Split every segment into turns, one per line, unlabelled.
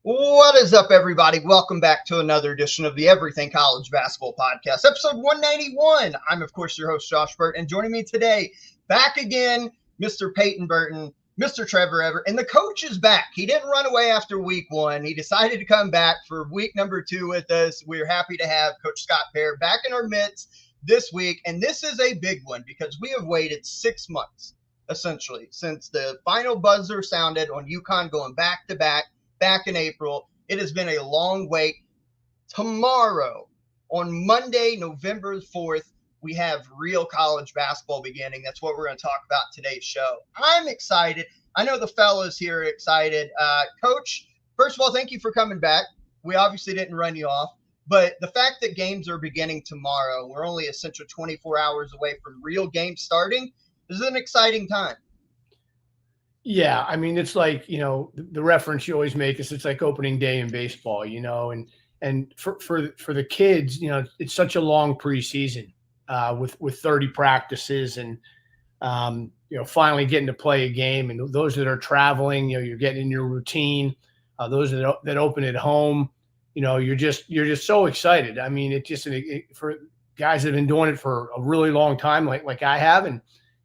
What is up, everybody? Welcome back to another edition of the Everything College Basketball Podcast, episode 191. I'm, of course, your host, Josh Burt, and joining me today, back again, Mr. Peyton Burton, Mr. Trevor Everett, and the coach is back. He didn't run away after week one. He decided to come back for week number 2 with us. We're happy to have Coach Scott Pear back in our midst this week, and this is a big one because we have waited 6 months, essentially, since the final buzzer sounded on UConn going back-to-back in April. It has been a long wait. Tomorrow, on Monday, November 4th, we have real college basketball beginning. That's what we're going to talk about today's show. I'm excited. I know the fellas here are excited. Coach, first of all, thank you for coming back. We obviously didn't run you off, but the fact that games are beginning tomorrow, we're only essentially 24 hours away from real games starting, this is an exciting time.
Yeah, I mean, it's like, the reference you always make is it's like opening day in baseball, and for the kids, it's such a long preseason with 30 practices and, finally getting to play a game. And those that are traveling, you're getting in your routine. Those that open at home, you're just so excited. I mean, for guys that have been doing it for a really long time, like I have,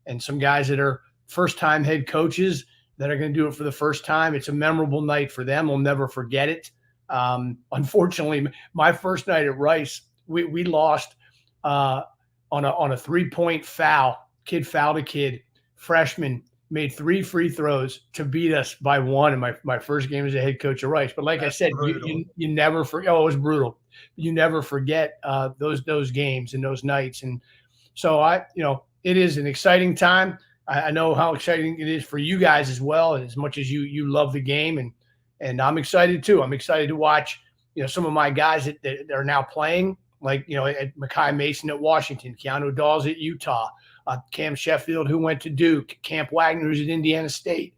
and some guys that are first-time head coaches that are going to do it for the first time. It's a memorable night for them. We'll never forget it. Unfortunately, my first night at Rice, we lost on a 3-point foul. Kid fouled a kid. Freshman made 3 free throws to beat us by 1 in my first game as a head coach at Rice. But like I said, you never forget. Oh, it was brutal. You never forget those games and those nights. And so it is an exciting time. I know how exciting it is for you guys as well, and as much as you love the game, and I'm excited too. I'm excited to watch, some of my guys that are now playing, like, at Makai Mason at Washington, Keanu Dawes at Utah, Cam Sheffield, who went to Duke, Camp Wagner, who's at Indiana State,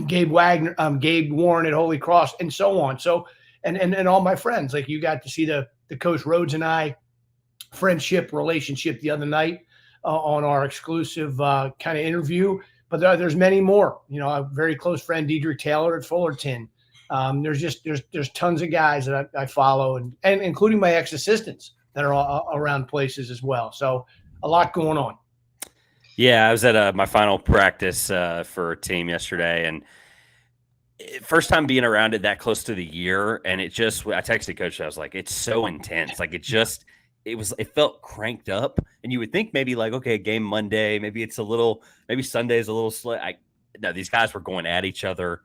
Gabe Warren at Holy Cross, and so on. So, and all my friends, like, you got to see the Coach Rhodes and I friendship relationship the other night. On our exclusive kind of interview, but there's many more. A very close friend, Dedrick Taylor at Fullerton. There's tons of guys that I follow, and including my ex-assistants that are around places as well. So a lot going on.
Yeah, I was at my final practice for a team yesterday, and first time being around it that close to the year, and I texted Coach, I was like, it's so intense. Like, it felt cranked up, and you would think maybe like, okay, game Monday, maybe Sunday's a little slow. No, these guys were going at each other.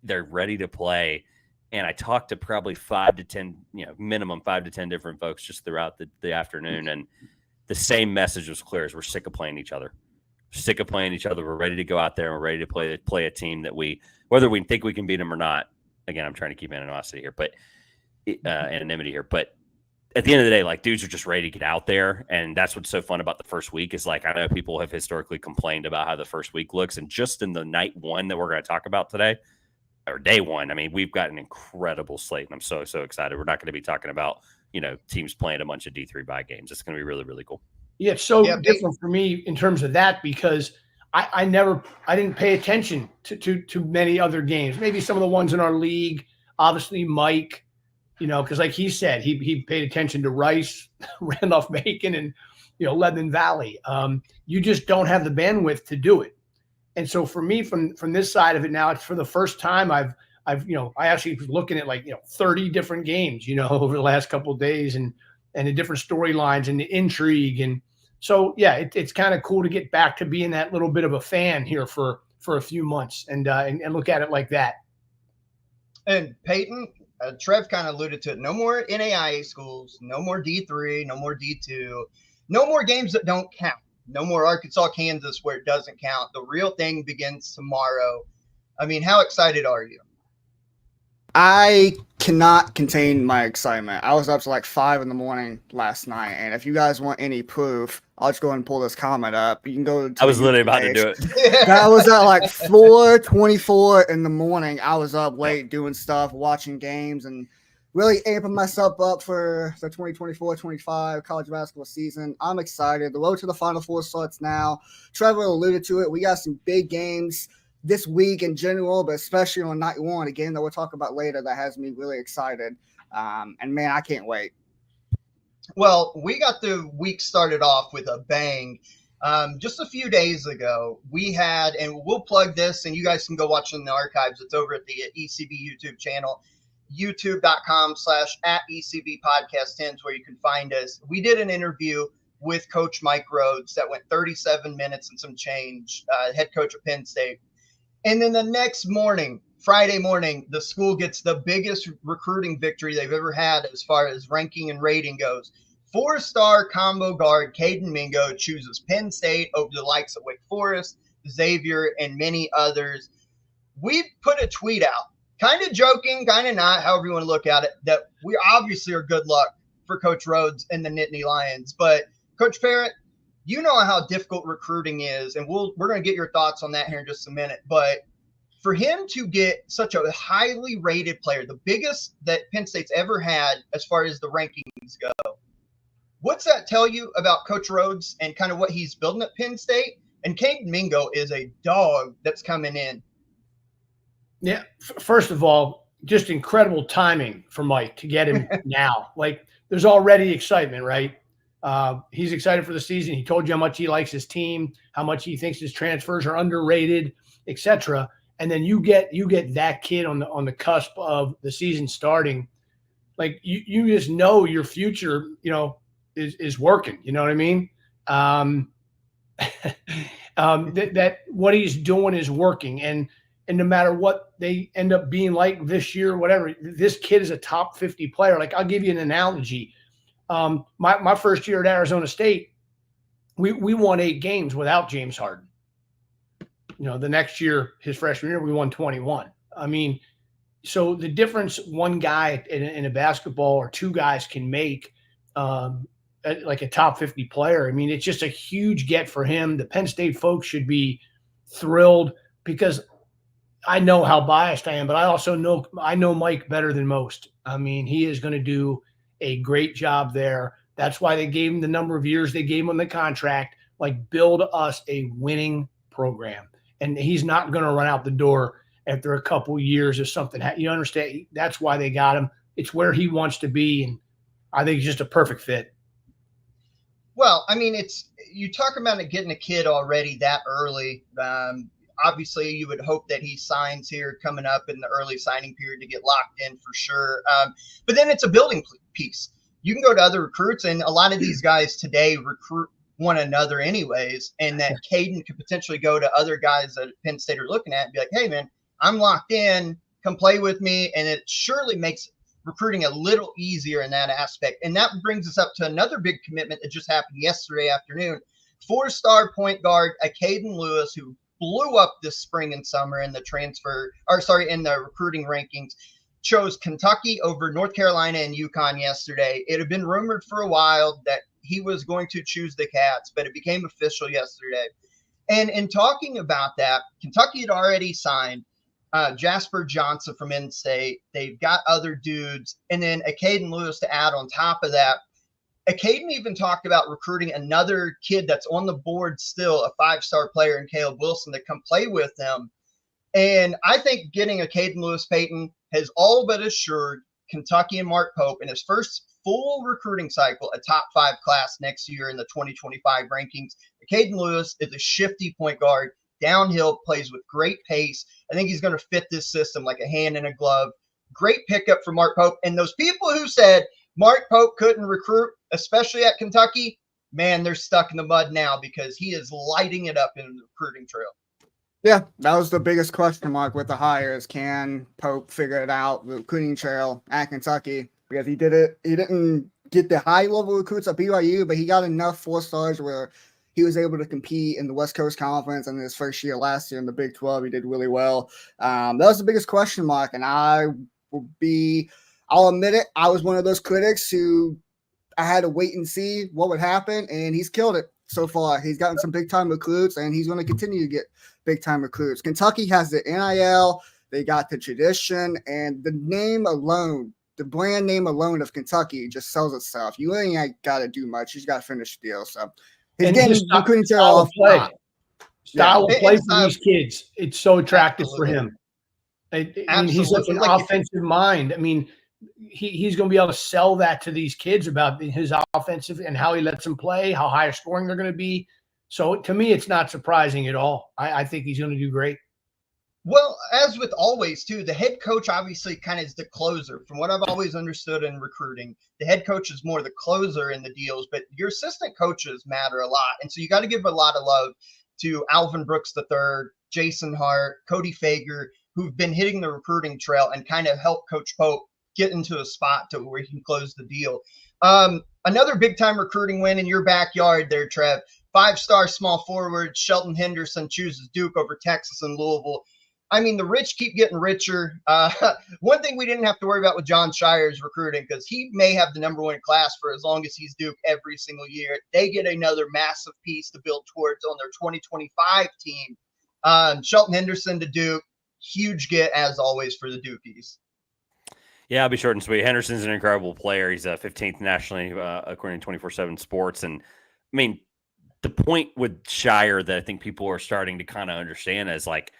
They're ready to play. And I talked to probably 5 to 10, minimum 5 to 10 different folks just throughout the afternoon. And the same message was clear: as we're sick of playing each other. We're ready to go out there and we're ready to play a team that whether we think we can beat them or not. Again, I'm trying to keep anonymity here, but at the end of the day, like, dudes are just ready to get out there. And that's what's so fun about the first week is, like, I know people have historically complained about how the first week looks. And just in the night one that we're going to talk about today, or day one, I mean, we've got an incredible slate. And I'm so, so excited. We're not going to be talking about, teams playing a bunch of D3 bye games. It's going to be really, really cool.
Yeah, it's so different for me in terms of that because I didn't pay attention to many other games. Maybe some of the ones in our league, obviously Mike, because like he said, he paid attention to Rice, Randolph-Macon, and, Lebanon Valley. You just don't have the bandwidth to do it. And so for me, from this side of it now, it's for the first time I actually was looking at 30 different games, over the last couple of days and the different storylines and the intrigue. And so, yeah, it's kind of cool to get back to being that little bit of a fan here for a few months and look at it like that.
And Peyton, Trev kind of alluded to it. No more NAIA schools, no more D3, no more D2, no more games that don't count. No more Arkansas, Kansas where it doesn't count. The real thing begins tomorrow. I mean, how excited are you?
I cannot contain my excitement. I was up to 5 a.m. last night, and if you guys want any proof, I'll just go ahead and pull this comment up. You can go to
I was literally about to do it.
That was at 4:24 in the morning. I was up late doing stuff, watching games, and really amping myself up for the 2024-25 college basketball season. I'm excited. The road to the Final Four starts now. Trevor alluded to it. We got some big games this week in general, but especially on night one, a game that we'll talk about later that has me really excited. And man, I can't wait.
Well, we got the week started off with a bang. Just a few days ago, we had, and we'll plug this, and you guys can go watch in the archives. It's over at the ECB YouTube channel, youtube.com/@ECB Podcast 10 is where you can find us. We did an interview with Coach Mike Rhoades that went 37 minutes and some change, head coach of Penn State. And then the next morning, Friday morning, the school gets the biggest recruiting victory they've ever had as far as ranking and rating goes. 4-star combo guard Caden Mingo chooses Penn State over the likes of Wake Forest, Xavier, and many others. We put a tweet out, kind of joking, kind of not, however you want to look at it, that we obviously are good luck for Coach Rhoades and the Nittany Lions. But Coach Parrott, you know how difficult recruiting is, and we're going to get your thoughts on that here in just a minute. But for him to get such a highly rated player, the biggest that Penn State's ever had as far as the rankings go, what's that tell you about Coach Rhoades and kind of what he's building at Penn State? And Caden Mingo is a dog that's coming in.
Yeah. First of all, just incredible timing for Mike to get him now. Like, there's already excitement, right? He's excited for the season. He told you how much he likes his team, how much he thinks his transfers are underrated, etc. And then you get that kid on the cusp of the season starting. Like, you just know your future, is working. You know what I mean? That what he's doing is working, and no matter what they end up being like this year, whatever, this kid is a top 50 player. Like, I'll give you an analogy. My first year at Arizona State, we won 8 games without James Harden. The next year, his freshman year, we won 21. I mean, so the difference one guy in a basketball or two guys can make, like a top 50 player. I mean, it's just a huge get for him. The Penn State folks should be thrilled, because I know how biased I am, but I also know Mike better than most. I mean, he is going to do a great job there. That's why they gave him the number of years they gave him on the contract. Like, build us a winning program. And he's not going to run out the door after a couple years if something you understand. That's why they got him. It's where he wants to be, and I think he's just a perfect fit.
Well, I mean, you talk about it getting a kid already that early. Obviously, you would hope that he signs here coming up in the early signing period to get locked in for sure. But then it's a building piece. You can go to other recruits, and a lot of these guys today recruit one another anyways, and that Caden could potentially go to other guys that Penn State are looking at and be like, hey, man, I'm locked in. Come play with me. And it surely makes recruiting a little easier in that aspect. And that brings us up to another big commitment that just happened yesterday afternoon. 4-star point guard, Caden Lewis, who blew up this spring and summer in the in the recruiting rankings, chose Kentucky over North Carolina and UConn yesterday. It had been rumored for a while that he was going to choose the Cats, but it became official yesterday. And in talking about that, Kentucky had already signed Jasper Johnson from in-state. They've got other dudes, and then Caden Lewis to add on top of that. Caden even talked about recruiting another kid that's on the board still, a 5-star player in Caleb Wilson, to come play with them. And I think getting a Caden Lewis Payton has all but assured Kentucky and Mark Pope in his first full recruiting cycle a top 5 class next year in the 2025 rankings. Caden Lewis is a shifty point guard, downhill, plays with great pace. I think he's going to fit this system like a hand in a glove. Great pickup for Mark Pope. And those people who said Mark Pope couldn't recruit, especially at Kentucky, man, they're stuck in the mud now, because he is lighting it up in the recruiting trail.
Yeah, that was the biggest question mark with the hires. Can Pope figure it out, the recruiting trail at Kentucky? Because he didn't get the high level recruits at BYU, but he got enough 4-stars where he was able to compete in the West Coast Conference, and his first year last year in the Big 12, he did really well. That was the biggest question mark, and I'll admit it, I was one of those critics who I had to wait and see what would happen, and he's killed it so far. He's gotten some big-time recruits, and he's going to continue to get big-time recruits. Kentucky has the NIL, they got the tradition, and the name alone, the brand name alone of Kentucky just sells itself. You ain't got to do much. You just got to finish the deal. So his game, recruiting trail off.
Style of play for
style,
these kids. It's so attractive
absolutely.
for him. I mean, he's such an
Like
offensive mind. I mean, he's going to be able to sell that to these kids about his offensive and how he lets them play, how high scoring they're going to be. So to me, it's not surprising at all. I think he's going to do great.
Well, as with always, too, the head coach obviously kind of is the closer. From what I've always understood in recruiting, the head coach is more the closer in the deals, but your assistant coaches matter a lot. And so you got to give a lot of love to Alvin Brooks III, Jason Hart, Cody Fager, who've been hitting the recruiting trail and kind of helped Coach Pope get into a spot to where he can close the deal. Another big-time recruiting win in your backyard there, Trev. 5-star small forward Shelton Henderson chooses Duke over Texas and Louisville. I mean, the rich keep getting richer. One thing we didn't have to worry about with Jon Scheyer's recruiting, because he may have the number one class for as long as he's Duke every single year. They get another massive piece to build towards on their 2025 team. Shelton Henderson to Duke, huge get as always for the Dukies.
Yeah, I'll be short and sweet. Henderson's an incredible player. He's 15th nationally, according to 24/7 Sports. And I mean, the point with Scheyer that I think people are starting to kind of understand is like,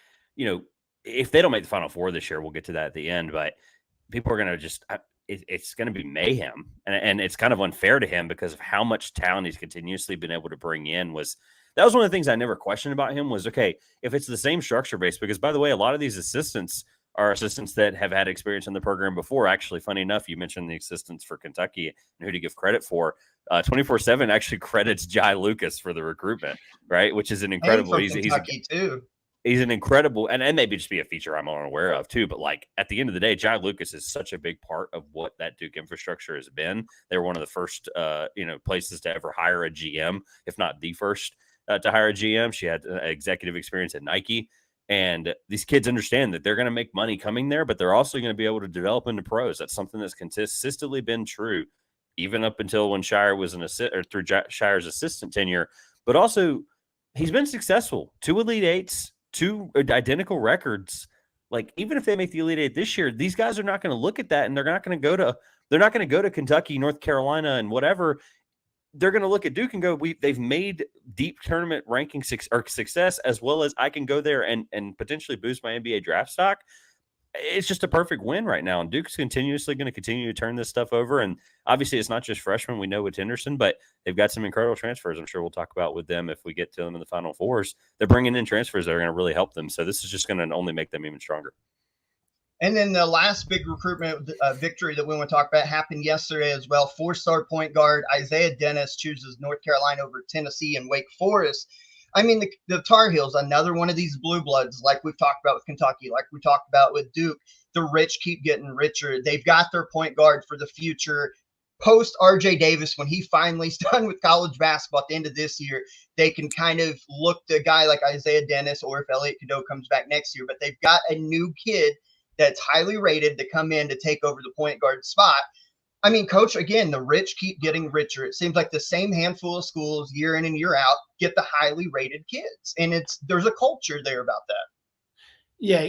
if they don't make the Final Four this year, we'll get to that at the end, but people are going to just it's going to be mayhem. And it's kind of unfair to him because of how much talent he's continuously been able to bring in. That was one of the things I never questioned about him was, okay, if it's the same structure base, because by the way, a lot of these assistants are assistants that have had experience in the program before. Actually, funny enough, you mentioned the assistants for Kentucky and who to give credit for. 24/7 actually credits Jai Lucas for the recruitment, right? Which is an incredible. He's an incredible, and maybe just be a feature I'm unaware of too. But like at the end of the day, Jai Lucas is such a big part of what that Duke infrastructure has been. They were one of the first, places to ever hire a GM, if not the first to hire a GM. She had executive experience at Nike. And these kids understand that they're going to make money coming there, but they're also going to be able to develop into pros. That's something that's consistently been true, even up until when Scheyer was through Scheyer's assistant tenure. But also, he's been successful. 2 Elite Eights, 2 identical records. Like even if they make the Elite Eight this year, these guys are not going to look at that, and they're not going to go to Kentucky, North Carolina, and whatever. They're going to look at Duke and go, they've made deep tournament ranking success, as well as I can go there and potentially boost my NBA draft stock. It's just a perfect win right now. And Duke's continuously going to continue to turn this stuff over. And obviously it's not just freshmen. We know with Henderson, but they've got some incredible transfers. I'm sure we'll talk about with them if we get to them in the Final Fours. They're bringing in transfers that are going to really help them. So this is just going to only make them even stronger.
And then the last big recruitment victory that we want to talk about happened yesterday as well. 4-star point guard Isaiah Dennis chooses North Carolina over Tennessee and Wake Forest. I mean, the Tar Heels, another one of these blue bloods, like we've talked about with Kentucky, like we talked about with Duke. The rich keep getting richer. They've got their point guard for the future. Post RJ Davis, when he finally's done with college basketball at the end of this year, they can kind of look to a guy like Isaiah Dennis, or if Elliot Cadeau comes back next year. But they've got a new kid that's highly rated to come in to take over the point guard spot. I mean, Coach, again, the rich keep getting richer. It seems like the same handful of schools year in and year out get the highly rated kids. And there's a culture there about that.
Yeah.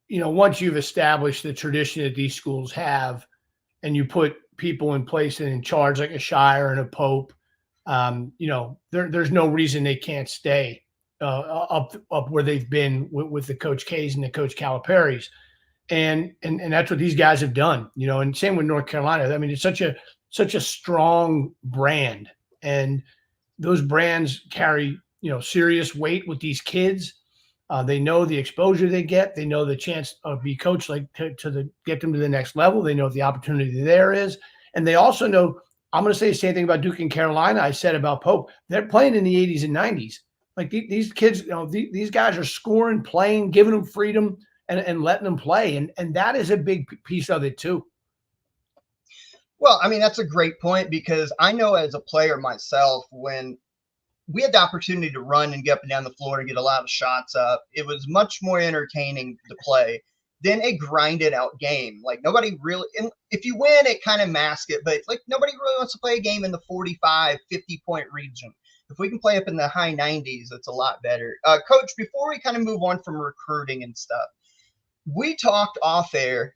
Once you've established the tradition that these schools have and you put people in place and in charge like a Scheyer and a Pope, there's no reason they can't stay up where they've been with the Coach K's and the Coach Calipari's. And that's what these guys have done, and same with North Carolina. I mean, it's such a strong brand, and those brands carry, serious weight with these kids. They know the exposure they get. They know the chance of be coached, like to get them to the next level. They know what the opportunity there is. And they also know, I'm going to say the same thing about Duke and Carolina I said about Pope. They're playing in the 80s and 90s. Like these kids, these guys are scoring, playing, giving them freedom, and letting them play. And that is a big piece of it too.
Well, I mean, that's a great point, because I know as a player myself, when we had the opportunity to run and get up and down the floor and get a lot of shots up, it was much more entertaining to play than a grinded out game. Like nobody really, and if you win, it kind of masks it, but like nobody really wants to play a game in the 45, 50 point region. If we can play up in the high 90s, it's a lot better. Coach, before we kind of move on from recruiting and stuff, we talked off air.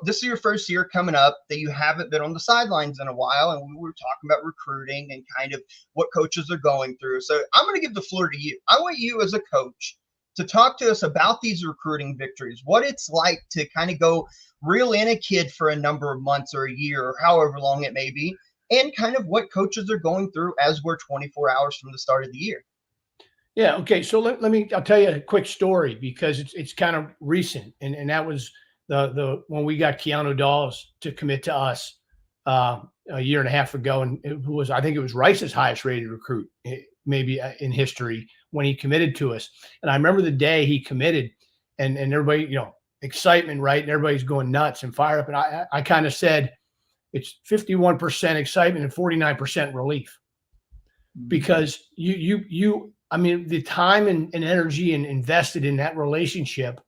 this is your first year coming up that you haven't been on the sidelines in a while, and we were talking about recruiting and kind of what coaches are going through. So I'm going to give the floor to you. I want you as a coach to talk to us about these recruiting victories, what it's like to kind of go reel in a kid for a number of months or a year or however long it may be, and kind of what coaches are going through as we're 24 hours from the start of the year.
Yeah. Okay. So I'll tell you a quick story because it's kind of recent. And that was the when we got Keanu Dawes to commit to us a year and a half ago. And I think it was Rice's highest rated recruit, maybe in history, when he committed to us. And I remember the day he committed and everybody, excitement, right? And everybody's going nuts and fired up. And I kind of said, it's 51% excitement and 49% relief, because the time and energy and invested in that relationship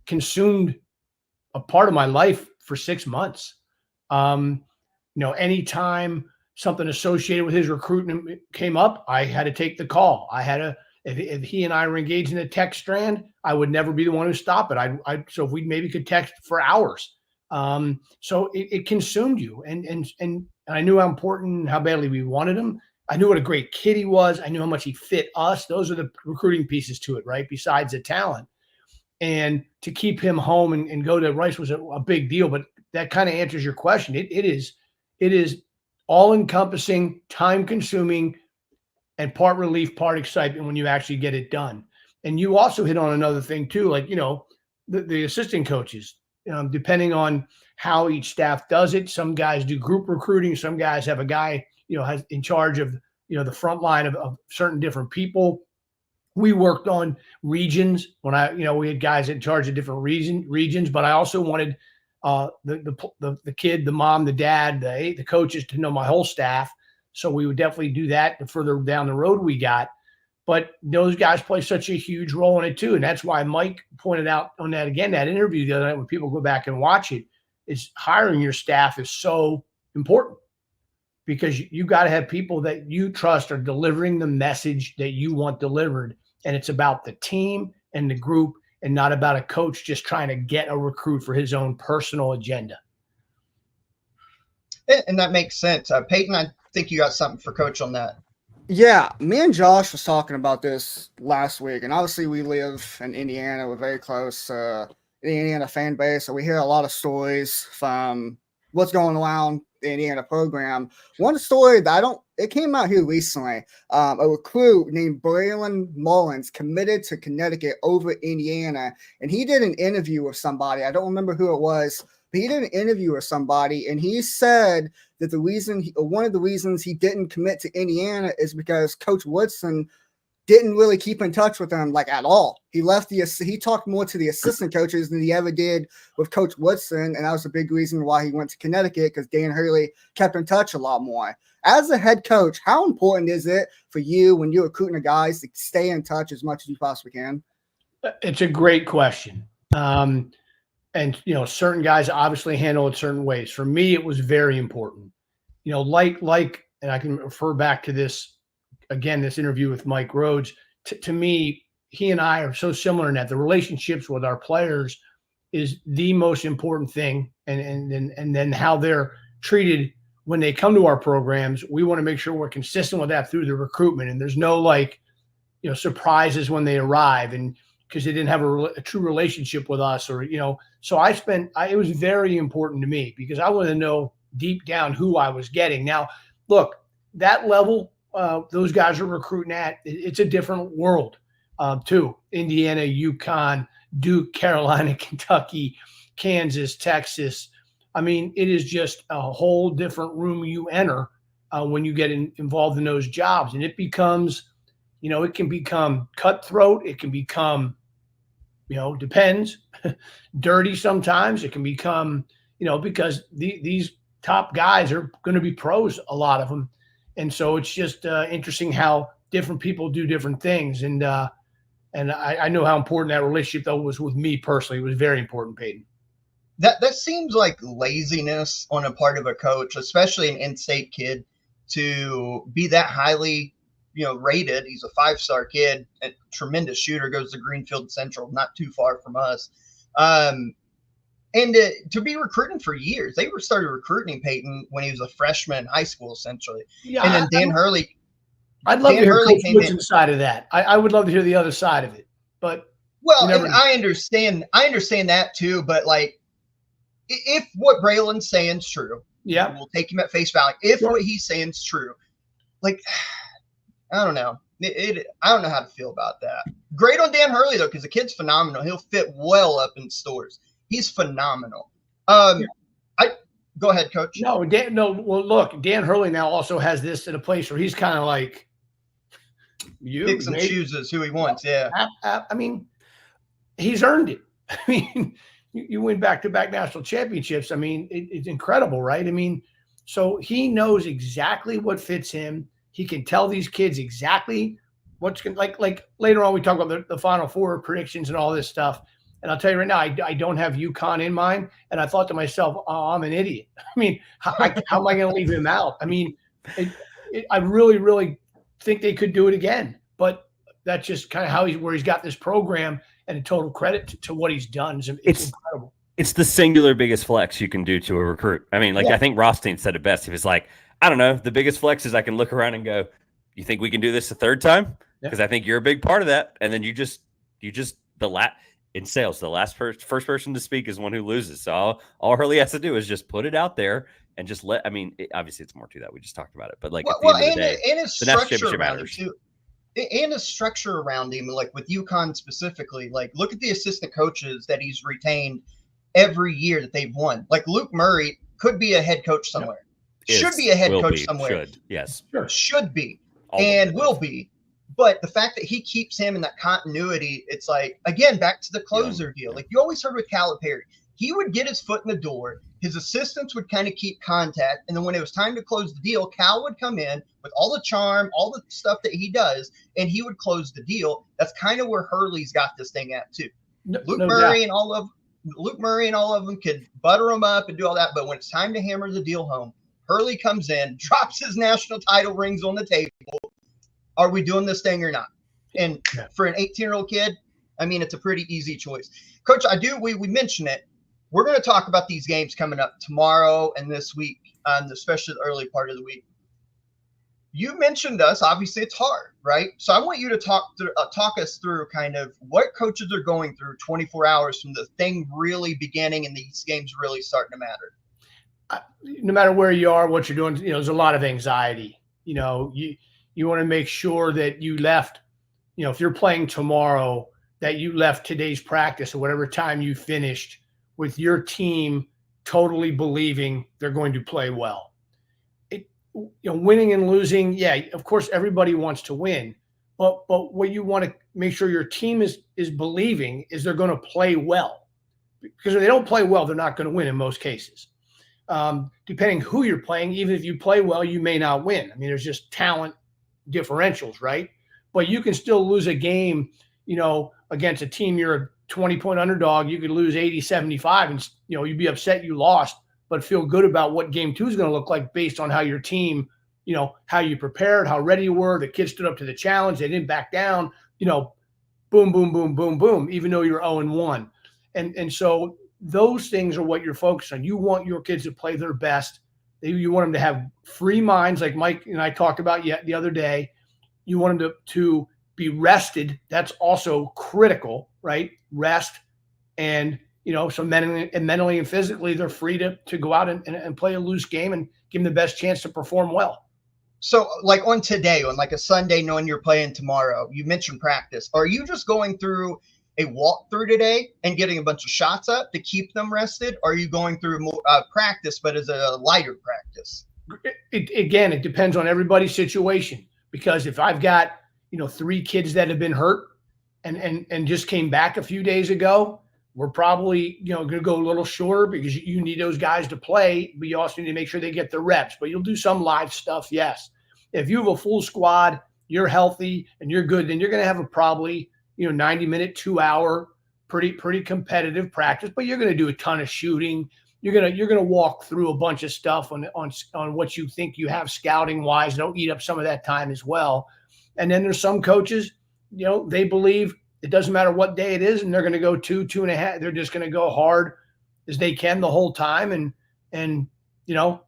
consumed a part of my life for 6 months. Anytime something associated with his recruitment came up, I had to take the call. If he and I were engaged in a text strand, I would never be the one who stopped it. So if we maybe could text for hours. So it consumed you. And I knew how important, how badly we wanted him. I knew what a great kid he was. I knew how much he fit us. Those are the recruiting pieces to it, right? Besides the talent. And to keep him home and go to Rice was a big deal. But that kind of answers your question. It is all encompassing, time consuming, and part relief, part excitement when you actually get it done. And you also hit on another thing too, like, the assistant coaches, depending on how each staff does it. Some guys do group recruiting. Some guys have a guy, has in charge of, the front line of certain different people. We worked on regions when we had guys in charge of different regions, but I also wanted the kid, the mom, the dad, the coaches to know my whole staff. So we would definitely do that the further down the road we got. But those guys play such a huge role in it too. And that's why Mike pointed out on that interview the other night, when people go back and watch it, is hiring your staff is so important, because you got to have people that you trust are delivering the message that you want delivered. And it's about the team and the group, and not about a coach just trying to get a recruit for his own personal agenda.
And that makes sense. Peyton, I think you got something for Coach on that.
Yeah, me and Josh was talking about this last week, and obviously we live in Indiana. We're very close to the Indiana fan base, so we hear a lot of stories from what's going around the Indiana program. One story that it came out here recently. A recruit named Braylon Mullins committed to Connecticut over Indiana, and he did an interview with somebody. I don't remember who it was, but he did an interview with somebody, and he said that one of the reasons he didn't commit to Indiana is because Coach Woodson didn't really keep in touch with them at all. He talked more to the assistant coaches than he ever did with Coach Woodson, and that was a big reason why he went to Connecticut, because Dan Hurley kept in touch a lot more. As a head coach, how important is it for you when you're recruiting the guys to stay in touch as much as you possibly can?
It's a great question. And certain guys obviously handle it certain ways. For me, it was very important. And I can refer back to this interview with Mike Rhodes. To me, he and I are so similar in that the relationships with our players is the most important thing. And then how they're treated when they come to our programs. We want to make sure we're consistent with that through the recruitment. And there's no surprises when they arrive, and because they didn't have a true relationship with us, or, so it was very important to me, because I wanted to know deep down who I was getting. Now, look, that level, those guys are recruiting at, it's a different world too. Indiana, UConn, Duke, Carolina, Kentucky, Kansas, Texas. I mean, it is just a whole different room you enter when you get involved in those jobs. And it becomes, it can become cutthroat. It can become, depends, dirty sometimes. It can become, because these top guys are going to be pros, a lot of them. And so it's just interesting how different people do different things. And I know how important that relationship, though, was with me personally. It was very important, Peyton.
That seems like laziness on a part of a coach, especially an in-state kid, to be that highly, rated. He's a 5-star kid, a tremendous shooter, goes to Greenfield Central, not too far from us. And And to be recruiting for years, they started recruiting Peyton when he was a freshman in high school, essentially.
Yeah,
and then Dan Hurley.
I'd love
Dan
to hear
Hurley
Coach
came
Woodson's side of that. I would love to hear the other side of it. But
well,
never
and
know.
I understand that too. But like, if what Braylon's saying is true,
yeah,
we'll take him at face value. If
Sure.
what he's saying is true, like, I don't know. I don't know how to feel about that. Great on Dan Hurley though, because the kid's phenomenal. He'll fit well up in stores. He's phenomenal. Go ahead, Coach.
No. Well, look, Dan Hurley now also has this in a place where he's kind of like
Picks and chooses who he wants. Yeah.
I mean, he's earned it. I mean, you win back-to-back national championships. I mean, it's incredible, right? I mean, so he knows exactly what fits him. He can tell these kids exactly what's going to, like later on, we talk about the Final Four predictions and all this stuff. And I'll tell you right now, I don't have UConn in mind. And I thought to myself, oh, I'm an idiot. I mean, how am I going to leave him out? I mean, I really, really think they could do it again. But that's just kind of where he's got this program, and a total credit to what he's done. It's incredible.
It's the singular biggest flex you can do to a recruit. I mean, I think Rothstein said it best. He was like, I don't know, the biggest flex is I can look around and go, you think we can do this a third time? Because I think you're a big part of that. And then in sales, the first person to speak is one who loses. So all Hurley has to do is just put it out there and just obviously it's more to that. We just talked about it, but at the end of the day,
and his
the national
structure
championship
around
matters.
him too. And his structure around him, like with UConn specifically, like look at the assistant coaches that he's retained every year that they've won. Like Luke Murray could be a head coach somewhere. Should be a head coach somewhere. Should be. And will be. But the fact that he keeps him in that continuity, it's like, again, back to the closer deal. Like you always heard with Calipari, he would get his foot in the door. His assistants would kind of keep contact. And then when it was time to close the deal, Cal would come in with all the charm, all the stuff that he does, and he would close the deal. That's kind of where Hurley's got this thing at too. Luke Murray and all of them could butter him up and do all that. But when it's time to hammer the deal home, Hurley comes in, drops his national title rings on the table. Are we doing this thing or not? And for an 18-year-old kid, I mean, it's a pretty easy choice. Coach, we mentioned it. We're going to talk about these games coming up tomorrow and this week, especially the early part of the week. You mentioned us. Obviously, it's hard, right? So I want you to talk us through kind of what coaches are going through 24 hours from the thing really beginning and these games really starting to matter.
No matter where you are, what you're doing, there's a lot of anxiety. You want to make sure that you left, if you're playing tomorrow, that you left today's practice or whatever time you finished with your team totally believing they're going to play well. Winning and losing, of course, everybody wants to win. But what you want to make sure your team is believing is they're going to play well. Because if they don't play well, they're not going to win in most cases. Depending who you're playing, even if you play well, you may not win. I mean, there's just talent differentials, right? But you can still lose a game, against a team you're a 20-point underdog. You could lose 80-75 and you'd be upset you lost, but feel good about what game 2 is going to look like based on how your team, how you prepared, how ready you were. The kids stood up to the challenge. They didn't back down, boom, boom, boom, boom, boom, even though you're 0-1. And so those things are what you're focused on. You want your kids to play their best. You want them to have free minds, like Mike and I talked about the other day. You want them to be rested. That's also critical, right? Rest. And, so mentally and physically, they're free to go out and play a loose game and give them the best chance to perform well.
So like on today, on like a Sunday, knowing you're playing tomorrow, you mentioned practice. Are you just going through a walkthrough today and getting a bunch of shots up to keep them rested? Or are you going through more practice, but as a lighter practice?
It depends on everybody's situation. Because if I've got, 3 kids that have been hurt and just came back a few days ago, we're probably, going to go a little shorter because you need those guys to play, but you also need to make sure they get the reps. But you'll do some live stuff, yes. If you have a full squad, you're healthy and you're good, then you're going to have a probably 90-minute, 2-hour, pretty competitive practice, but you're going to do a ton of shooting. You're going to walk through a bunch of stuff on what you think you have scouting wise. They'll eat up some of that time as well. And then there's some coaches, they believe it doesn't matter what day it is, and they're going to go 2.5. They're just going to go hard as they can the whole time. And you know,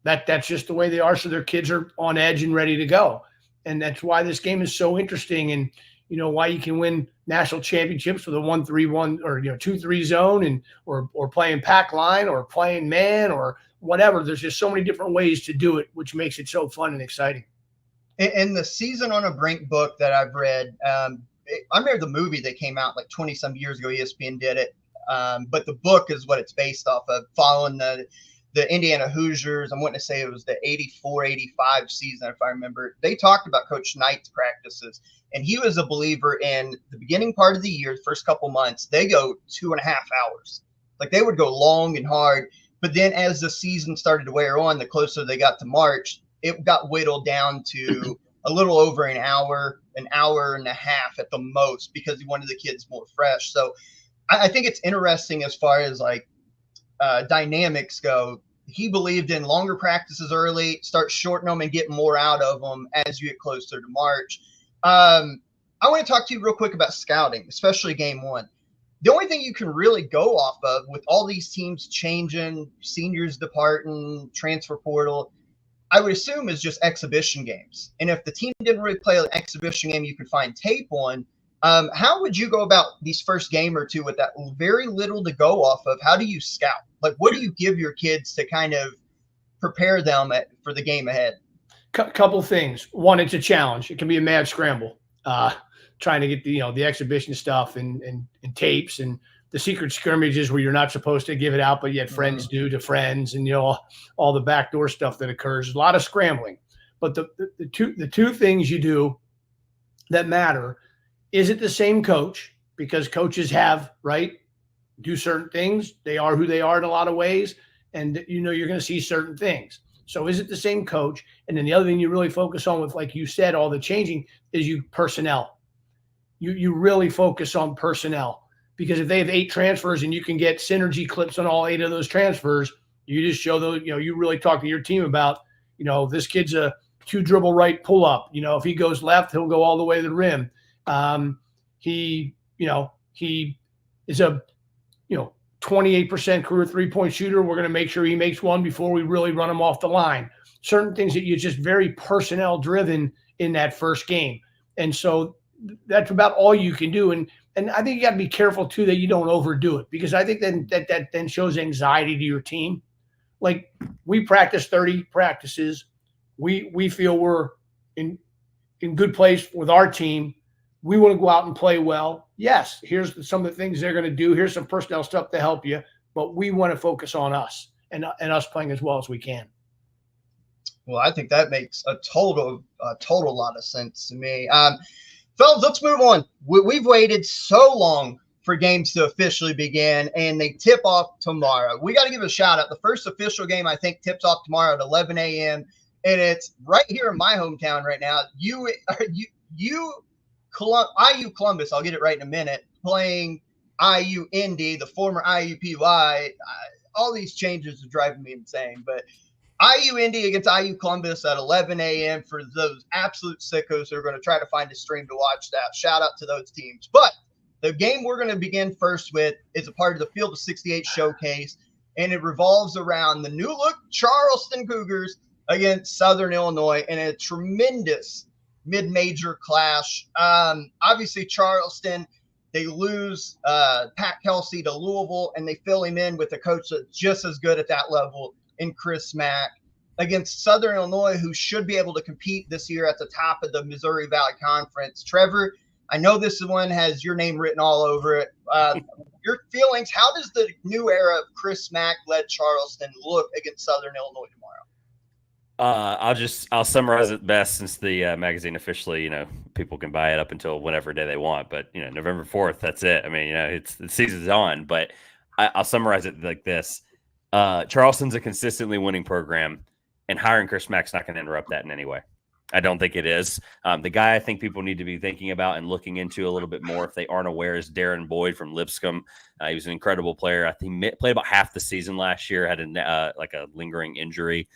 that's just the way they are. So their kids are on edge and ready to go. And that's why this game is so interesting. And, you know, why you can win national championships with a 1-3-1 or, 2-3 zone and, or playing pack line or playing man or whatever. There's just so many different ways to do it, which makes it so fun and exciting.
In the Season on a Brink book that I've read, I remember the movie that came out like 20 some years ago. ESPN did it. But the book is what it's based off of, following the Indiana Hoosiers. I'm wanting to say it was the 84-85 season, if I remember. They talked about Coach Knight's practices, and he was a believer in the beginning part of the year, the first couple months, they go 2.5 hours. Like, they would go long and hard. But then as the season started to wear on, the closer they got to March, it got whittled down to a little over an hour and a half at the most, because he wanted the kids more fresh. So I think it's interesting as far as like dynamics go. He believed in longer practices early, start shortening them and get more out of them as you get closer to March. I want to talk to you real quick about scouting, especially game one. The only thing you can really go off of with all these teams changing, seniors departing, transfer portal, I would assume is just exhibition games. And if the team didn't really play an exhibition game you could find tape on, how would you go about these first game or two with that very little to go off of? How do you scout? Like, what do you give your kids to kind of prepare them for the game ahead?
Couple things. One, it's a challenge. It can be a mad scramble, trying to get the exhibition stuff and tapes and the secret scrimmages where you're not supposed to give it out, but yet friends do to friends, and all the backdoor stuff that occurs. A lot of scrambling. But the two things you do that matter. Is it the same coach? Because coaches do certain things. They are who they are in a lot of ways. And, you're going to see certain things. So is it the same coach? And then the other thing you really focus on with, like you said, all the changing is personnel. You really focus on personnel, because if they have 8 transfers and you can get synergy clips on all 8 of those transfers, you just show those, you really talk to your team about, this kid's a 2 dribble right pull up. If he goes left, he'll go all the way to the rim. He is a 28% career 3-point shooter. We're going to make sure he makes one before we really run him off the line. Certain things that you're just very personnel driven in that first game. And so that's about all you can do. And I think you got to be careful too that you don't overdo it, because I think that then shows anxiety to your team. Like, we practice 30 practices. We feel we're in good place with our team. We want to go out and play well. Yes, here's some of the things they're going to do. Here's some personnel stuff to help you, but we want to focus on us and us playing as well as we can.
Well, I think that makes a total lot of sense to me. Fellas, let's move on. We've waited so long for games to officially begin, and they tip off tomorrow. We got to give a shout out. The first official game, I think, tips off tomorrow at 11 a.m., and it's right here in my hometown right now. IU Columbus, I'll get it right in a minute, playing IU Indy, the former IUPUI. All these changes are driving me insane, but IU Indy against IU Columbus at 11 a.m. for those absolute sickos who are going to try to find a stream to watch that. Shout out to those teams. But the game we're going to begin first with is a part of the Field of 68 showcase, and it revolves around the new-look Charleston Cougars against Southern Illinois in a tremendous mid-major clash. Obviously, Charleston, they lose Pat Kelsey to Louisville, and they fill him in with a coach that's just as good at that level in Chris Mack, against Southern Illinois, who should be able to compete this year at the top of the Missouri Valley Conference. Trevor, I know this one has your name written all over it. Your feelings, how does the new era of Chris Mack-led Charleston look against Southern Illinois tomorrow?
I'll summarize it best, since the magazine officially, people can buy it up until whatever day they want, but November 4th, that's it. I mean, the season's on, but I'll summarize it like this. Charleston's a consistently winning program, and hiring Chris Mack's not going to interrupt that in any way. I don't think it is. The guy I think people need to be thinking about and looking into a little bit more, if they aren't aware, is Darren Boyd from Lipscomb. He was an incredible player. I think he played about half the season last year, had a lingering injury.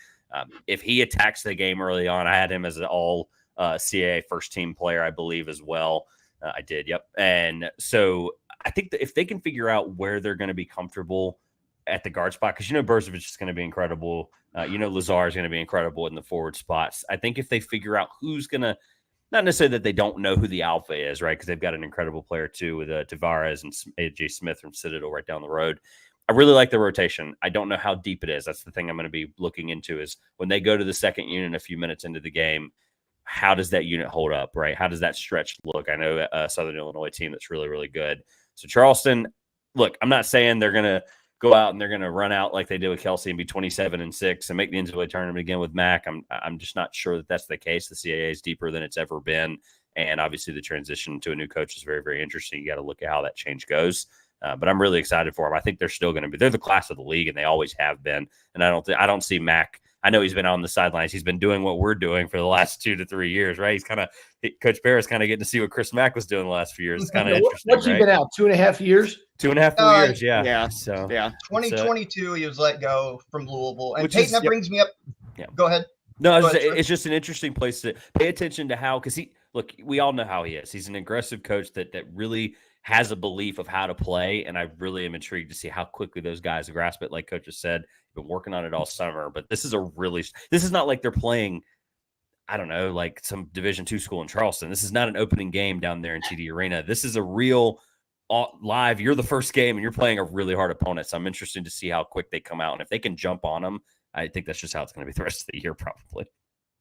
If he attacks the game early on, I had him as an all CAA first team player, I believe, as well. I did. Yep. And so I think that if they can figure out where they're going to be comfortable at the guard spot, because Berzovic is going to be incredible. Lazar is going to be incredible in the forward spots. I think if they figure out who's going to, not necessarily that they don't know who the alpha is, right? Because they've got an incredible player too with Tavares and AJ Smith from Citadel right down the road. I really like the rotation. I don't know how deep it is. That's the thing I'm going to be looking into is when they go to the second unit a few minutes into the game, how does that unit hold up, right? How does that stretch look? I know a Southern Illinois team that's really, really good. So Charleston, look, I'm not saying they're going to go out and they're going to run out like they did with Kelsey and be 27-6 and make the NCAA tournament again with Mac. I'm just not sure that that's the case. The CAA is deeper than it's ever been. And obviously the transition to a new coach is very, very interesting. You got to look at how that change goes. But I'm really excited for them. I think they're still going to be, they're the class of the league and they always have been. And I don't see Mac. I know he's been on the sidelines. He's been doing what we're doing for the last 2 to 3 years, right? Coach Bear is kind of getting to see what Chris Mack was doing the last few years. It's kind of interesting.
What's he been out? 2.5 years?
2.5 years, yeah.
Yeah.
So
yeah.
2022, he was let go from Louisville. And
Peyton,
that brings me up.
Yeah.
Go ahead.
No, it's just an interesting place to pay attention to how, because we all know how he is. He's an aggressive coach that really has a belief of how to play, and I really am intrigued to see how quickly those guys grasp it. Like Coach has said, been working on it all summer, but this is not like they're playing, I don't know, like some Division II school in Charleston. This is not an opening game down there in TD Arena. This is a real live. You're the first game, and you're playing a really hard opponent. So I'm interested to see how quick they come out, and if they can jump on them, I think that's just how it's going to be the rest of the year, probably.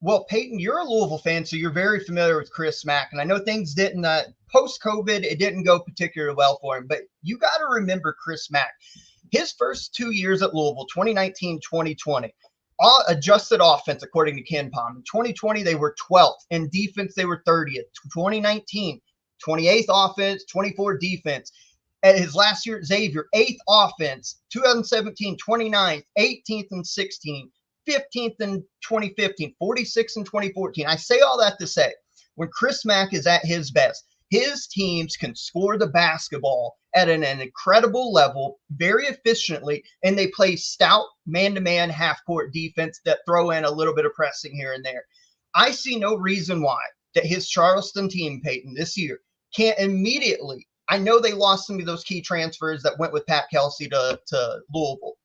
Well, Peyton, you're a Louisville fan, so you're very familiar with Chris Mack. And I know things didn't, post-COVID, it didn't go particularly well for him. But you got to remember Chris Mack. His first 2 years at Louisville, 2019, 2020, all adjusted offense, according to KenPom. In 2020, they were 12th. In defense, they were 30th. 2019, 28th offense, 24 defense. At his last year at Xavier, 8th offense. 2017, 29th, 18th and 16th. 15th in 2015, 46th in 2014. I say all that to say, when Chris Mack is at his best, his teams can score the basketball at an incredible level, very efficiently, and they play stout man-to-man half-court defense that throw in a little bit of pressing here and there. I see no reason why that his Charleston team, Peyton, this year can't immediately. I know they lost some of those key transfers that went with Pat Kelsey to Louisville.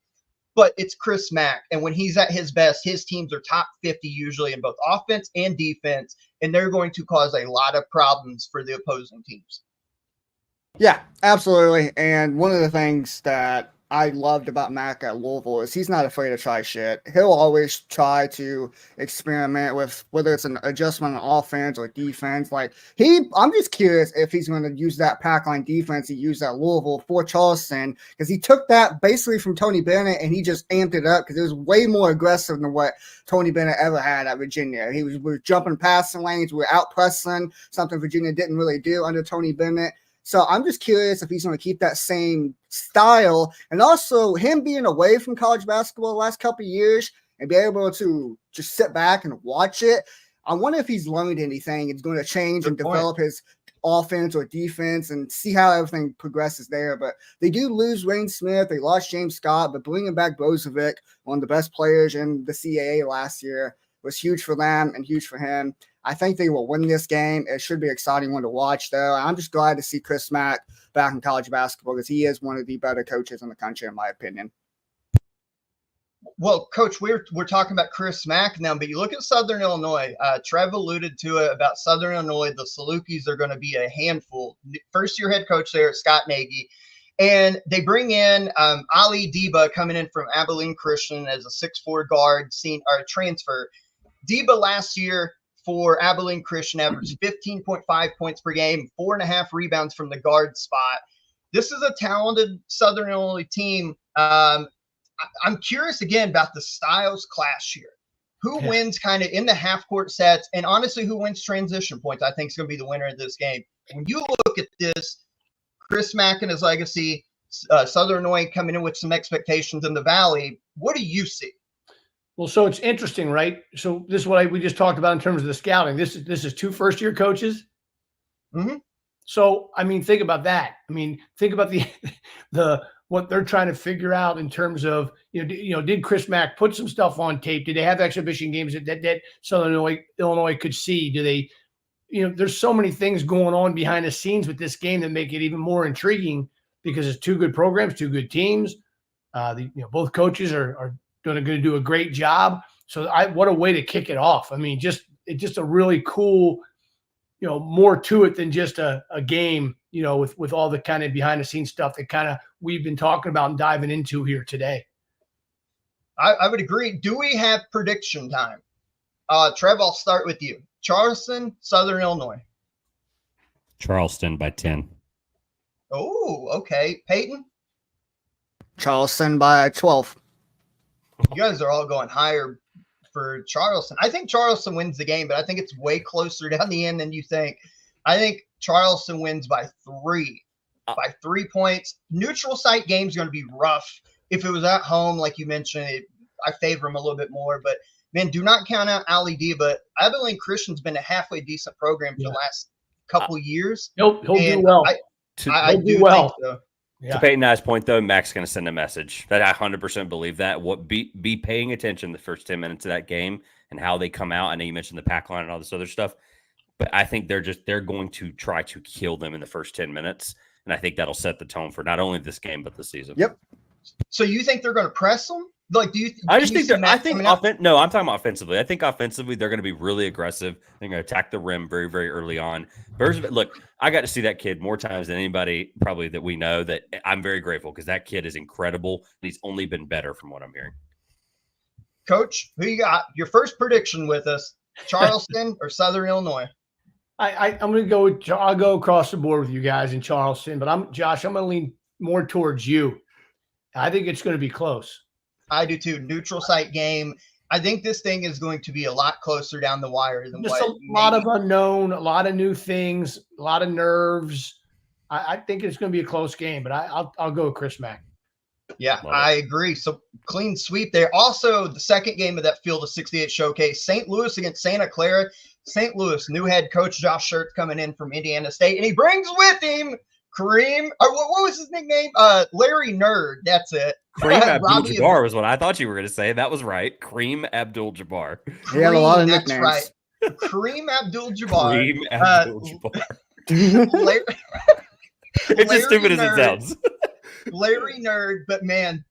But it's Chris Mack. And when he's at his best, his teams are top 50 usually in both offense and defense. And they're going to cause a lot of problems for the opposing teams.
Yeah, absolutely. And one of the things that I loved about Mack at Louisville is he's not afraid to try shit. He'll always try to experiment with whether it's an adjustment on offense or defense. I'm just curious if he's going to use that pack line defense he used at Louisville for Charleston, because he took that basically from Tony Bennett and he just amped it up because it was way more aggressive than what Tony Bennett ever had at Virginia. We were jumping past the lanes, we were out pressing, something Virginia didn't really do under Tony Bennett. So I'm just curious if he's going to keep that same style, and also him being away from college basketball the last couple of years and be able to just sit back and watch it. I wonder if he's learned anything. It's going to change and develop his offense or defense and see how everything progresses there. But they do lose Wayne Smith. They lost James Scott, but bringing back Brozovic, one of the best players in the CAA last year, was huge for them and huge for him. I think they will win this game. It should be an exciting one to watch, though. I'm just glad to see Chris Mack back in college basketball because he is one of the better coaches in the country, in my opinion.
Well, Coach, we're talking about Chris Mack now, but you look at Southern Illinois. Trev alluded to it about Southern Illinois. The Salukis are going to be a handful. First-year head coach there, Scott Nagy. And they bring in Ali Deba coming in from Abilene Christian as a 6'4" guard transfer. Deba last year for Abilene Christian averaged 15.5 points per game, 4.5 rebounds from the guard spot. This is a talented Southern Illinois team. I'm curious again about the styles clash here. Who wins kind of in the half-court sets, and honestly, who wins transition points, I think is going to be the winner of this game. When you look at this, Chris Mack and his legacy, Southern Illinois coming in with some expectations in the Valley, what do you see?
Well, so it's interesting, right? So this is what we just talked about in terms of the scouting. This is 2 first-year coaches.
Mm-hmm.
So, I mean, think about that. I mean, think about the what they're trying to figure out in terms of, did Chris Mack put some stuff on tape? Did they have exhibition games that Southern Illinois could see? Do they, there's so many things going on behind the scenes with this game that make it even more intriguing because it's two good programs, two good teams. Both coaches are going to do a great job. So what a way to kick it off. I mean, just a really cool, more to it than just a game, with all the kind of behind the scenes stuff that kind of we've been talking about and diving into here today.
I would agree. Do we have prediction time? Trev, I'll start with you. Charleston, Southern Illinois.
Charleston by 10.
Oh, okay. Peyton?
Charleston by 12.
You guys are all going higher for Charleston. I think Charleston wins the game, but I think it's way closer down the end than you think. I think Charleston wins by 3. By 3 points. Neutral site game is going to be rough. If it was at home, like you mentioned, I favor him a little bit more. But, man, do not count out Ali D. But Abilene Christian's been a halfway decent program for the last couple years.
He'll do well.
I do well. Think so.
Yeah. To Peyton and I's point, though, Mac's going to send a message that I 100% believe that. Be paying attention the first 10 minutes of that game and how they come out. I know you mentioned the pack line and all this other stuff, but I think they're going to try to kill them in the first 10 minutes. And I think that'll set the tone for not only this game, but the season.
Yep.
So you think they're going to press them? Like, do you?
I'm talking about offensively. I think offensively they're going to be really aggressive. They're going to attack the rim very, very early on. Look, I got to see that kid more times than anybody probably that we know. That I'm very grateful because that kid is incredible. And he's only been better from what I'm hearing.
Coach, who you got? Your first prediction with us: Charleston or Southern Illinois?
I'm going to go. I'll go across the board with you guys in Charleston, but I'm going to lean more towards you. I think it's going to be close.
I do too. Neutral site game. I think this thing is going to be a lot closer down the wire than
just a lot of unknown, a lot of new things, a lot of nerves. I think it's going to be a close game, but I'll go with Chris Mack.
Yeah, I agree. So clean sweep there. Also, the second game of that Field of 68 showcase, St. Louis against Santa Clara. St. Louis, new head coach Josh Schertz coming in from Indiana State, and he brings with him Kareem. What was his nickname? Larry Nerd. That's it.
Kareem Abdul-Jabbar was what I thought you were going to say. That was right. Kareem Abdul-Jabbar.
He had a lot of nicknames.
That's right. Kareem Abdul-Jabbar.
Kareem Abdul-Jabbar. It's as stupid as it sounds.
Larry Nerd, but man,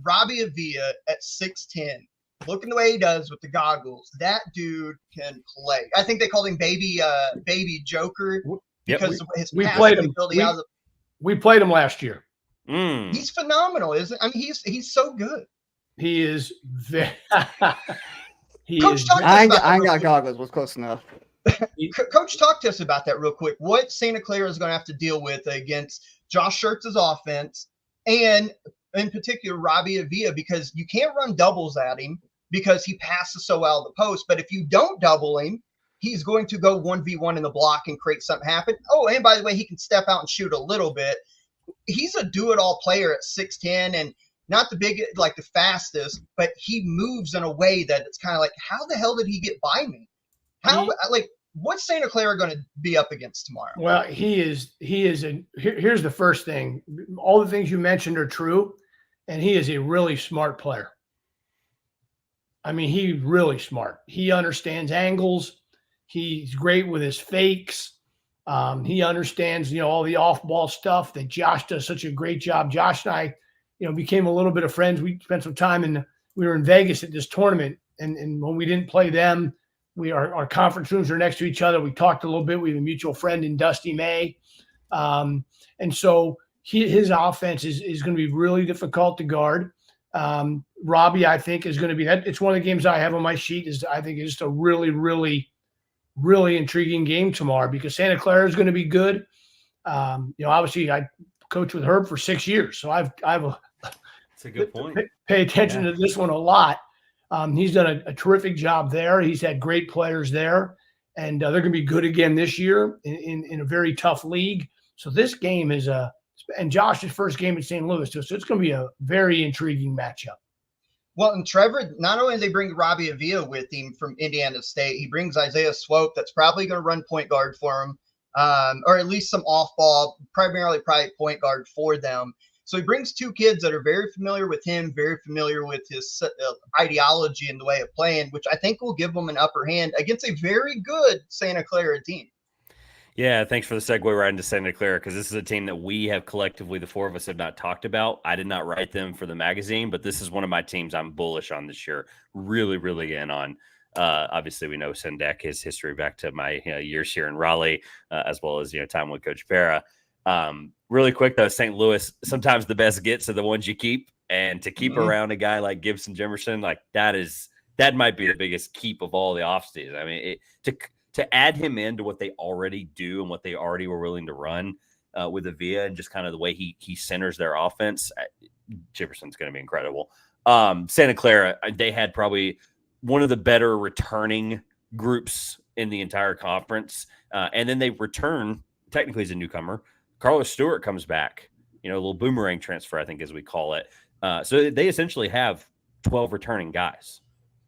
Robbie Avila at 6'10", looking the way he does with the goggles, that dude can play. I think they called him Baby Joker because of his passing ability.
We played him last year.
He's phenomenal, isn't it? I mean, he's so good.
He is very.
Coach, I ain't got goggles. Was close enough.
Coach, talk to us about that real quick. What Santa Clara is going to have to deal with against Josh Schertz's offense, and in particular Robbie Avila, because you can't run doubles at him because he passes so well at the post. But if you don't double him, he's going to go 1v1 in the block and create something happen. Oh, and by the way, he can step out and shoot a little bit. He's a do-it-all player at 6'10", and not the big, like the fastest, but he moves in a way that it's kind of like, how the hell did he get by me? What's Santa Clara going to be up against tomorrow?
Well, here's the first thing. All the things you mentioned are true, and he is a really smart player. I mean, he's really smart. He understands angles. He's great with his fakes. He understands, all the off-ball stuff that Josh does such a great job. Josh and I, became a little bit of friends. We spent some time we were in Vegas at this tournament, and when we didn't play them, our conference rooms are next to each other. We talked a little bit. We have a mutual friend in Dusty May. And so his offense is going to be really difficult to guard. Robbie, I think, is going to be that. It's one of the games I have on my sheet. I think it's just a really, really, really intriguing game tomorrow because Santa Clara is going to be good. Obviously I coached with Herb for 6 years, so I've
That's a good point.
Pay attention to this one a lot. He's done a terrific job there. He's had great players there, and they're going to be good again this year in a very tough league. So this game is and Josh's first game at St. Louis, so it's going to be a very intriguing matchup.
Well, and Trevor, not only do they bring Robbie Avila with him from Indiana State, he brings Isaiah Swope that's probably going to run point guard for him, or at least some off-ball, primarily probably point guard for them. So he brings two kids that are very familiar with him, very familiar with his ideology and the way of playing, which I think will give them an upper hand against a very good Santa Clara team.
Yeah, thanks for the segue right into Santa Clara, because this is a team that we have collectively, the four of us, have not talked about. I did not write them for the magazine, but this is one of my teams I'm bullish on this year. Really, really in on. Obviously, we know Sendek, his history back to my years here in Raleigh, as well as time with Coach Para. Really quick though, St. Louis. Sometimes the best gets are the ones you keep, and to keep around a guy like Gibson Jimerson, like that might be the biggest keep of all the offseason. I mean, to add him into what they already do and what they already were willing to run with Avila and just kind of the way he centers their offense, Jimerson's going to be incredible. Santa Clara, they had probably one of the better returning groups in the entire conference. And then they return, technically as a newcomer. Carlos Stewart comes back, a little boomerang transfer, I think, as we call it. So they essentially have 12 returning guys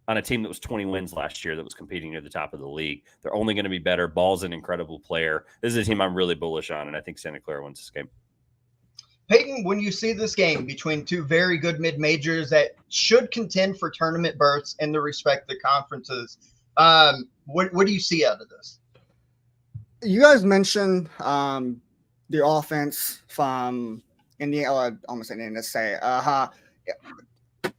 on a team that was 20 wins last year that was competing near the top of the league. They're only going to be better. Ball's an incredible player. This is a team I'm really bullish on, and I think Santa Clara wins this game.
Peyton, when you see this game between two very good mid-majors that should contend for tournament berths in the respective conferences, what do you see out of this?
You guys mentioned the offense from Indiana, almost Indiana State.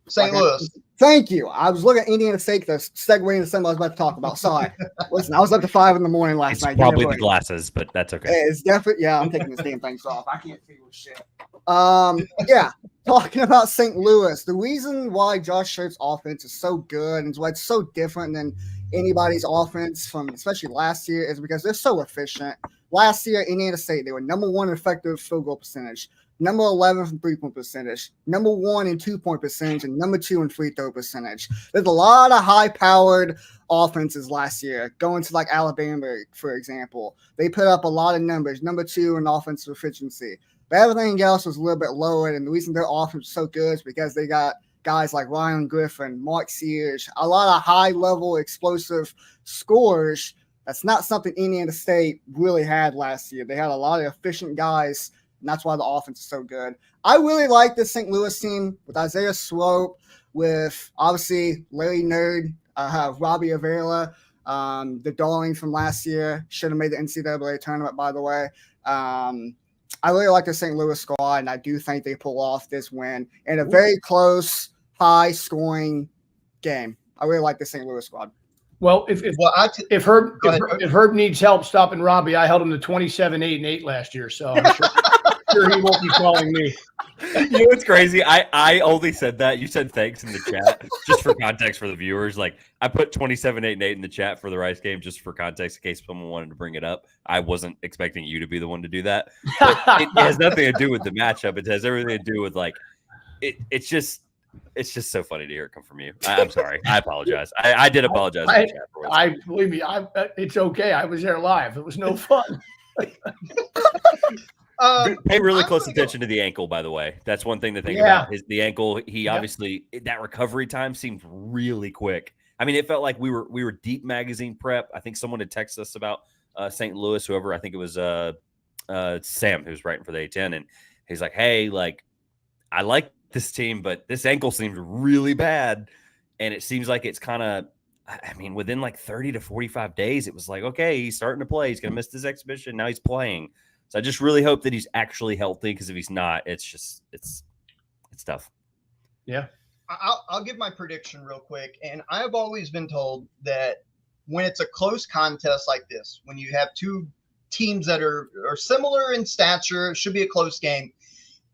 St. Louis.
Thank you. I was looking at Indiana State, the segue into something I was about to talk about. Sorry. Listen, I was up to 5 a.m. last night.
Probably the glasses, but that's okay.
It's definitely, I'm taking this damn thing off. I can't figure shit. Talking about St. Louis, the reason why Josh Schertz's offense is so good and why it's so different than anybody's offense from especially last year is because they're so efficient. Last year, Indiana State, they were number 1 in effective field goal percentage, number 11 from three-point percentage, number 1 in two-point percentage, and number 2 in free throw percentage. There's a lot of high-powered offenses last year. Going to like Alabama, for example, they put up a lot of numbers, number 2 in offensive efficiency. But everything else was a little bit lower, and the reason their offense is so good is because they got guys like Ryan Griffin, Mark Sears, a lot of high-level explosive scorers. That's not something Indiana State really had last year. They had a lot of efficient guys, and that's why the offense is so good. I really like this St. Louis team with Isaiah Swope, with obviously Larry Nerd, Robbie Avila, the darling from last year. Should have made the NCAA tournament, by the way. I really like the St. Louis squad, and I do think they pull off this win in a very close, high-scoring game. I really like the St. Louis squad.
Well, if Herb needs help stopping Robbie, I held him to 27-8-8 last year, so I'm sure he won't be calling me.
You know what's crazy? I only said that. You said thanks in the chat, just for context for the viewers. Like, I put 27-8-8 in the chat for the Rice game, just for context, in case someone wanted to bring it up. I wasn't expecting you to be the one to do that. But it has nothing to do with the matchup. It has everything to do with, like, it's just so funny to hear it come from you. I'm sorry. I apologize. I did apologize.
Believe me, it's okay. I was there live. It was no fun.
Pay really close attention to the ankle, by the way. That's one thing to think about. The ankle. He obviously, that recovery time seemed really quick. I mean, it felt like we were deep magazine prep. I think someone had texted us about St. Louis, whoever. I think it was Sam, who was writing for the A10, and he's like, "Hey, like, I like this team, but this ankle seems really bad." And it seems like it's kind of, I mean, within like 30 to 45 days, it was like, okay, he's starting to play. He's going to miss this exhibition. Now he's playing. So I just really hope that he's actually healthy, because if he's not, it's tough.
Yeah.
I'll give my prediction real quick. And I've always been told that when it's a close contest like this, when you have two teams that are similar in stature, it should be a close game.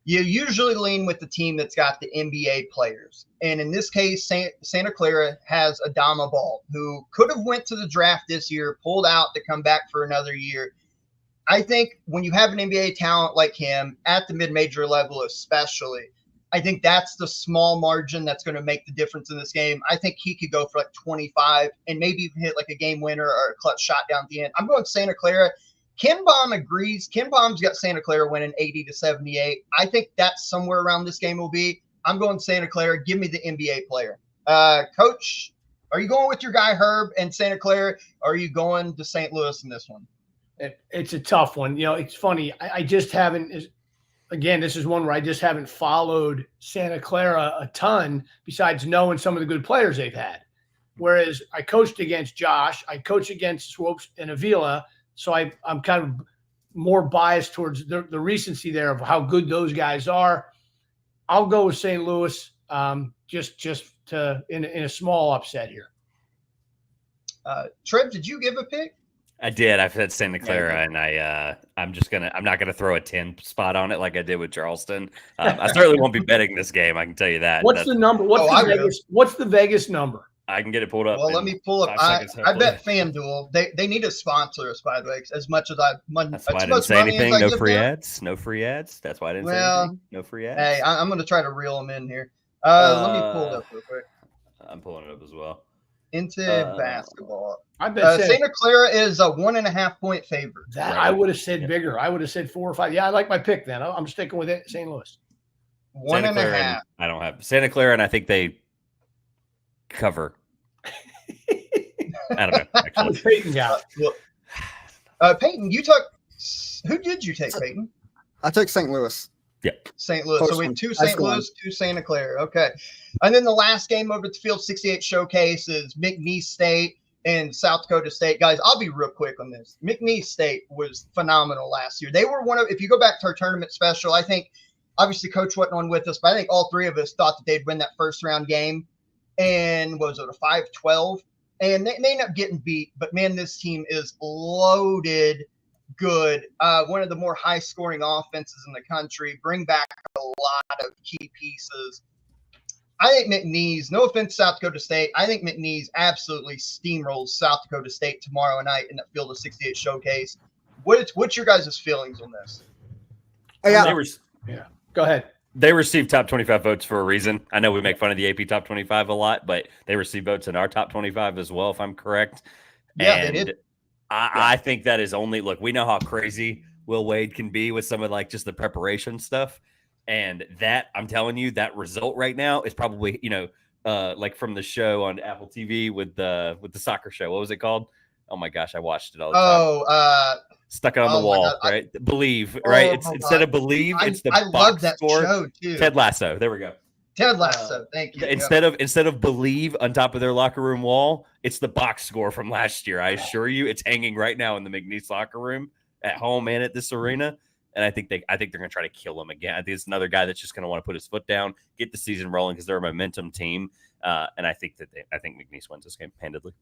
You usually lean with the team that's got the NBA players. And in this case, Santa Clara has Adama Ball, who could have went to the draft this year, pulled out to come back for another year. I think when you have an NBA talent like him at the mid-major level especially, I think that's the small margin that's going to make the difference in this game. I think he could go for like 25 and maybe even hit like a game winner or a clutch shot down at the end. I'm going Santa Clara. Ken Baum agrees. Ken Baum's got Santa Clara winning 80-78. I think that's somewhere around this game will be. I'm going Santa Clara. Give me the NBA player. Coach, are you going with your guy Herb and Santa Clara, or are you going to St. Louis in this one?
It's a tough one. You know, it's funny. I just haven't – again, this is one where I just haven't followed Santa Clara a ton besides knowing some of the good players they've had. Whereas I coached against Josh. I coached against Swopes and Avila. So I'm kind of more biased towards the recency there of how good those guys are. I'll go with St. Louis, just in a small upset here.
Trev, did you give a pick?
I did. I've said Santa Clara, and I'm not gonna throw a 10 spot on it like I did with Charleston. I certainly won't be betting this game. I can tell you that.
What's the number? What's the Vegas number?
I can get it pulled up.
Well, let me pull up. I bet FanDuel. They need to sponsor us, by the way. As much as
that's why I didn't say anything. No free ads. No free ads. That's why I didn't say anything. No free ads.
Hey, I'm going to try to reel them in here. Let me pull it up real quick.
I'm pulling it up as well.
Into basketball.
I bet
Santa Clara is a 1.5 point favorite.
That I would have said bigger. I would have said 4 or 5. Yeah, I like my pick then. I'm sticking with it. St. Louis.
1.5.
I don't have Santa Clara, and I think they cover. I don't know. Actually.
Peyton got
Peyton, you took. Who did you take, Peyton?
I took St. Louis.
Yep.
St. Louis. So we have 2 St. Louis, 2 Santa Clara. Okay. And then the last game over at the Field 68 Showcase is McNeese State and South Dakota State. Guys, I'll be real quick on this. McNeese State was phenomenal last year. They were if you go back to our tournament special, I think, obviously, Coach wasn't on with us, but I think all 3 of us thought that they'd win that first round game. And what was it, a 5-12? And they ended up getting beat. But, man, this team is loaded good. One of the more high-scoring offenses in the country. Bring back a lot of key pieces. I think McNeese, no offense, South Dakota State, I think McNeese absolutely steamrolls South Dakota State tomorrow night in the Field of 68 Showcase. What's your guys' feelings on this?
Go ahead.
They received top 25 votes for a reason. I know we make fun of the AP top 25 a lot, but they receive votes in our top 25 as well, if I'm correct.
Yeah, they did.
I think that is only – look, we know how crazy Will Wade can be with some of like just the preparation stuff. And that, I'm telling you, that result right now is probably, like from the show on Apple TV with the soccer show. What was it called? Oh my gosh, I watched it all the time. Stuck It on the Wall, right? Believe, right? It's instead of Believe, it's the box
love that
score.
Show too.
Ted Lasso. There we go.
Ted Lasso. Thank you.
Instead of Believe on top of their locker room wall, it's the box score from last year. I assure you, it's hanging right now in the McNeese locker room at home and at this arena. And I think they're going to try to kill him again. I think it's another guy that's just going to want to put his foot down, get the season rolling because they're a momentum team. And I think McNeese wins this game handedly.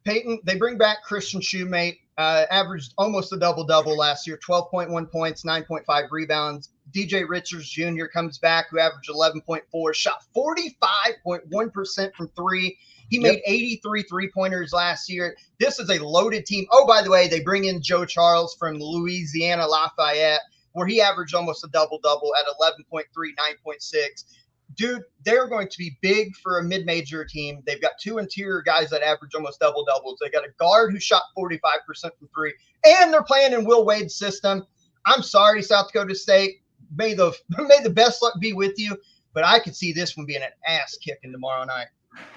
Peyton, they bring back Christian Shoemate, averaged almost a double-double last year, 12.1 points, 9.5 rebounds. DJ Richards Jr. comes back, who averaged 11.4, shot 45.1% from 3. He made 83 3-pointers last year. This is a loaded team. Oh, by the way, they bring in Joe Charles from Louisiana Lafayette, where he averaged almost a double-double at 11.3, 9.6. Dude, they're going to be big for a mid-major team. They've got 2 interior guys that average almost double-doubles. They got a guard who shot 45% from 3, and they're playing in Will Wade's system. I'm sorry, South Dakota State. May the best luck be with you, but I could see this one being an ass kicking tomorrow night.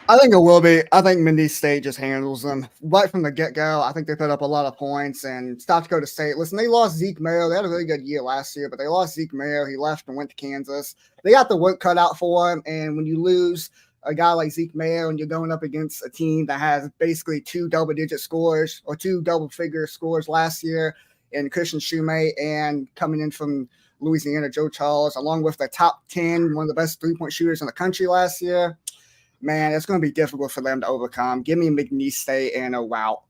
I think it will be. I think McNeese State just handles them right from the get-go. I think they put up a lot of points. And South Dakota State, listen, they lost Zeke Mayo. They had a really good year last year, but they lost Zeke Mayo. He left and went to Kansas. They got the work cut out for him. And when you lose a guy like Zeke Mayo and you're going up against a team that has basically 2 double-digit scores or 2 double-figure scores last year in Christian Shoemate and coming in from Louisiana, Joe Charles, along with the top 10, one of the best 3-point shooters in the country last year, man, it's going to be difficult for them to overcome. Give me McNeese State and a rout.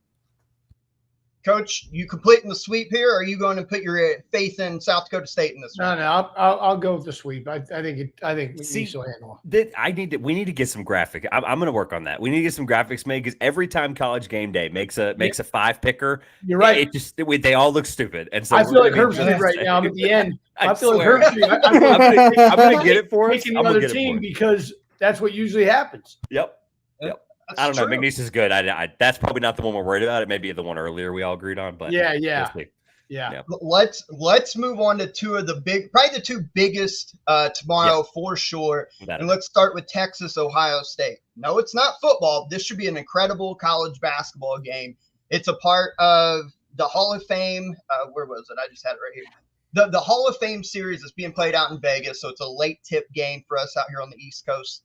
Coach, you completing the sweep here, or are you going to put your faith in South Dakota State in this one?
No, I'll go with the sweep. I think McNeese will handle
it. We need to get some graphic. I'm going to work on that. We need to get some graphics made because every time College Game Day makes a 5-picker,
you're right.
They all look stupid. And so
I feel like Herb Street right now. I'm at the end. I feel like Herb Street. I'm
going to get it for us.
Picking the other team because that's what usually happens.
Yep. I don't know. McNeese is good. That's probably not the one we're worried about. It may be the one earlier we all agreed on, but
yeah.
Let's move on to probably the 2 biggest tomorrow for sure. And let's start with Texas, Ohio State. No, it's not football. This should be an incredible college basketball game. It's a part of the Hall of Fame. Where was it? I just had it right here. The Hall of Fame series is being played out in Vegas, so it's a late tip game for us out here on the East Coast.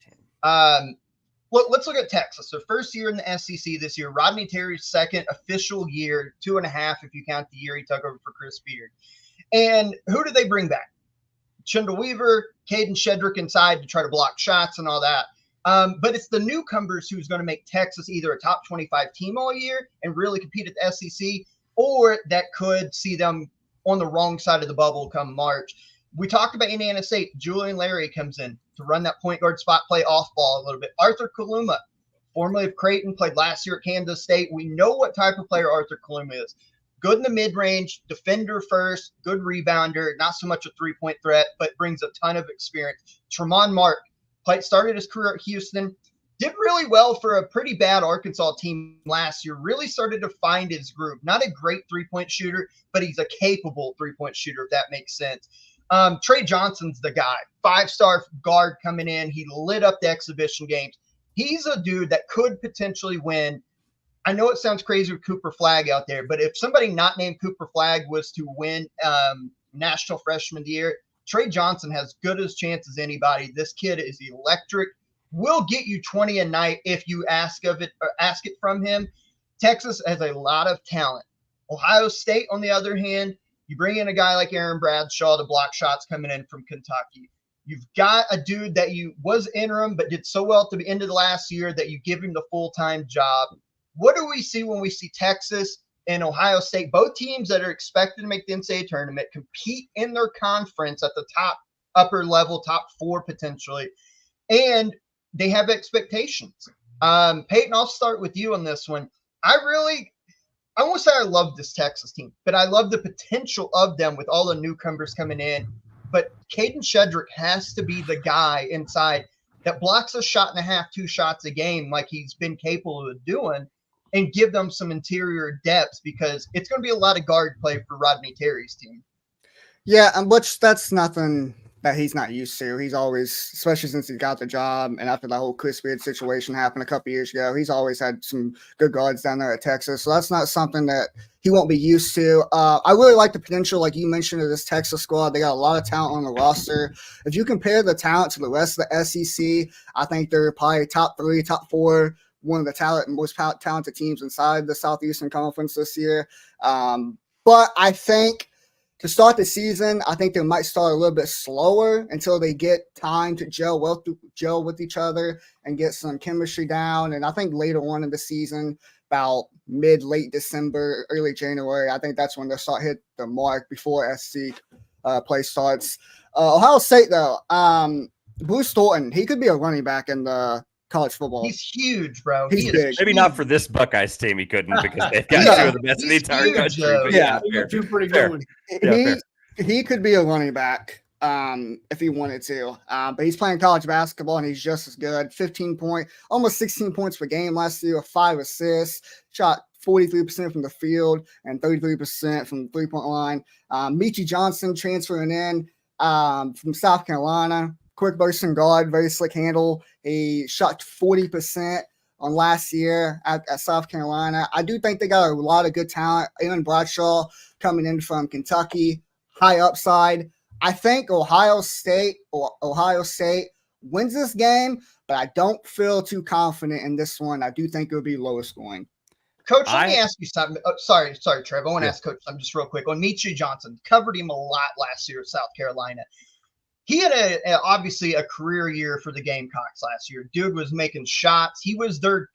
let's look at Texas. Their first year in the SEC this year. Rodney Terry's second official year, 2.5 if you count the year he took over for Chris Beard. And who did they bring back? Chendall Weaver, Caden Shedrick inside to try to block shots and all that. But it's the newcomers who's going to make Texas either a top 25 team all year and really compete at the SEC, or that could see them on the wrong side of the bubble come March. We talked about Indiana State. Julian Larry comes in to run that point guard spot, play off ball a little bit. Arthur Kaluma, formerly of Creighton, played last year at Kansas State. We know what type of player Arthur Kaluma is. Good in the mid-range, defender first, good rebounder, not so much a three-point threat, but brings a ton of experience. Tremont Mark started his career at Houston, did really well for a pretty bad Arkansas team last year, really started to find his groove. Not a great three-point shooter, but he's a capable three-point shooter, if that makes sense. Trey Johnson's the guy, 5-star guard coming in. He lit up the exhibition games. He's a dude that could potentially win. I know it sounds crazy with Cooper Flagg out there, but if somebody not named Cooper Flagg was to win National Freshman of the Year, Trey Johnson has good as chance as anybody. This kid is electric. Will get you 20 a night if you ask it from him. Texas has a lot of talent. Ohio State, on the other hand, you bring in a guy like Aaron Bradshaw to block shots coming in from Kentucky. You've got a dude that was interim but did so well at the end of the last year that you give him the full-time job. What do we see when we see Texas and Ohio State, both teams that are expected to make the NCAA tournament, compete in their conference at the top, upper level, top 4 potentially, and they have expectations? Peyton, I'll start with you on this one. I won't say I love this Texas team, but I love the potential of them with all the newcomers coming in. But Caden Shedrick has to be the guy inside that blocks a shot and a half, 2 shots a game like he's been capable of doing, and give them some interior depth, because it's going to be a lot of guard play for Rodney Terry's team.
Yeah, and that's nothing that he's not used to. He's always, especially since he got the job and after the whole Chris Beard situation happened a couple years ago, he's always had some good guards down there at Texas. So that's not something that he won't be used to. I really like the potential, like you mentioned, of this Texas squad. They got a lot of talent on the roster. If you compare the talent to the rest of the SEC, I think they're probably top 3, top 4, one of the most talented teams inside the Southeastern Conference this year. But I think to start the season, I think they might start a little bit slower until they get time to gel with each other and get some chemistry down. And I think later on in the season, about late December, early January, I think that's when they'll start hit the mark before SC play starts. Ohio State, though, Bruce Thornton, he could be a running back in the college football.
He's huge, bro.
He's big.
Maybe not for this Buckeyes team he couldn't, because they've got 2 of the best in the entire
huge,
country. But
yeah,
fair.
2 pretty good ones.
He could be a running back if he wanted to. But he's playing college basketball, and he's just as good. Almost 16 points per game last year, 5 assists, shot 43% from the field and 33% from the three-point line. Meechie Johnson transferring in from South Carolina. Quick bursting guard, very slick handle. He shot 40% on last year at South Carolina. I do think they got a lot of good talent. Aaron Bradshaw coming in from Kentucky, high upside. I think Ohio State wins this game, but I don't feel too confident in this one. I do think it'll be lower scoring.
Coach, let me ask you something. Oh, sorry, Trev. I want to ask Coach something just real quick. On Meechie Johnson, covered him a lot last year at South Carolina. He had obviously a career year for the Gamecocks last year. Dude was making shots. He was their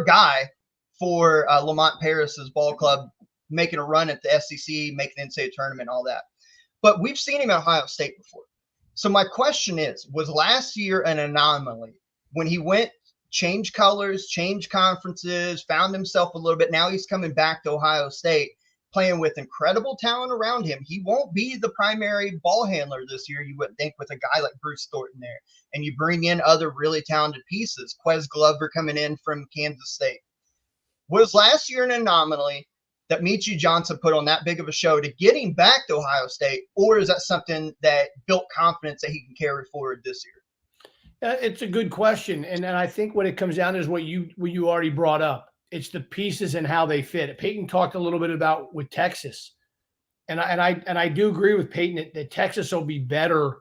guy for Lamont Paris's ball club, making a run at the SEC, making the NCAA tournament, all that. But we've seen him at Ohio State before. So my question is, was last year an anomaly when he went, changed colors, changed conferences, found himself a little bit? Now he's coming back to Ohio State, playing with incredible talent around him. He won't be the primary ball handler this year, you would think, with a guy like Bruce Thornton there. And you bring in other really talented pieces. Quez Glover coming in from Kansas State. Was last year an anomaly that Meechie Johnson put on that big of a show to get him back to Ohio State, or is that something that built confidence that he can carry forward this year?
It's a good question. And I think what it comes down to is what you already brought up. It's the pieces and how they fit. Peyton talked a little bit about with Texas, and I do agree with Peyton that Texas will be better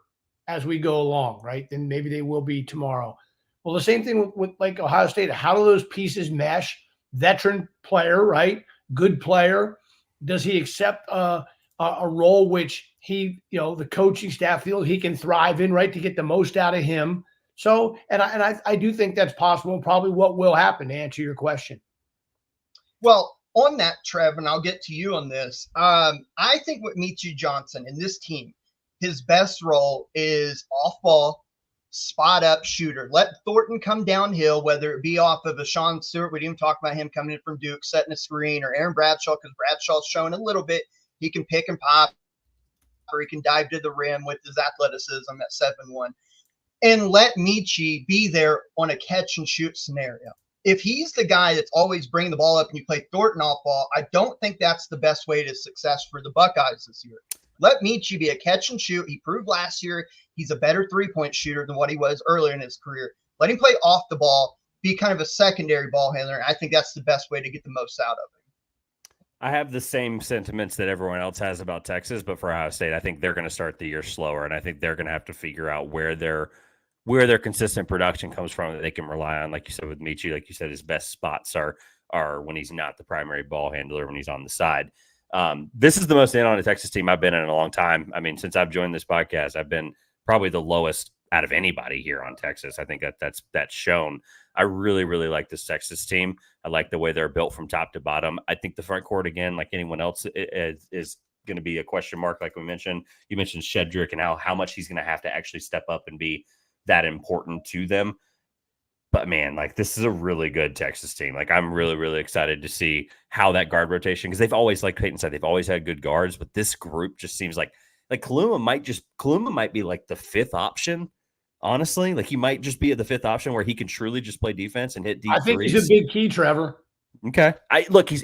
as we go along, right? Than maybe they will be tomorrow. Well, the same thing with like Ohio State. How do those pieces mesh? Veteran player, right? Good player. Does he accept a role which the coaching staff feels he can thrive in, right, to get the most out of him? So, and I do think that's possible, and probably what will happen, to answer your question.
Well, on that, Trev, and I'll get to you on this. I think with Meechie Johnson and this team, his best role is off ball, spot up shooter. Let Thornton come downhill, whether it be off of a Sean Stewart. We didn't even talk about him coming in from Duke, setting a screen, or Aaron Bradshaw, because Bradshaw's shown a little bit. He can pick and pop, or he can dive to the rim with his athleticism at 7'1". And let Meechie be there on a catch and shoot scenario. If he's the guy that's always bringing the ball up and you play Thornton off ball, I don't think that's the best way to success for the Buckeyes this year. Let Meechie be a catch and shoot. He proved last year he's a better three-point shooter than what he was earlier in his career. Let him play off the ball, be kind of a secondary ball handler. I think that's the best way to get the most out of it.
I have the same sentiments that everyone else has about Texas, but for Ohio State, I think they're going to start the year slower, and I think they're going to have to figure out where their consistent production comes from that they can rely on. Like you said with Meechie, like you said, his best spots are when he's not the primary ball handler, when he's on the side. This is the most in on a Texas team I've been in a long time. I mean, since I've joined this podcast, I've been probably the lowest out of anybody here on Texas. I think that's shown. I really, really like this Texas team. I like the way they're built from top to bottom. I think the front court, again, like anyone else, is going to be a question mark. Like we mentioned, you mentioned Shedrick and how much he's going to have to actually step up and be that important to them. But man, like, this is a really good Texas team. Like, I'm really, really excited to see how that guard rotation, because they've always, like Peyton said, they've always had good guards, but this group just seems like Kaluma might be like the fifth option. Honestly, like, he might just be at the fifth option where he can truly just play defense and hit deep
I think
threes.
he's a big key, Trevor.
Okay.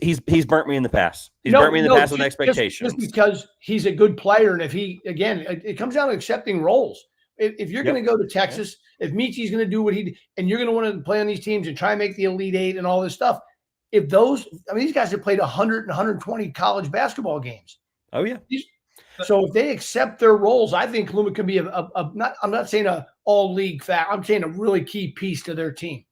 He's burnt me in the past. He's burnt me in the past with expectations.
Just because he's a good player. And if it comes down to accepting roles. If you're going to go to Texas, if Meechie's going to do what and you're going to want to play on these teams and try and make the Elite Eight and all this stuff, these guys have played 100 and 120 college basketball games.
Oh, yeah.
So if they accept their roles, I think Kaluma can be I'm not saying a all league fact. I'm saying a really key piece to their team.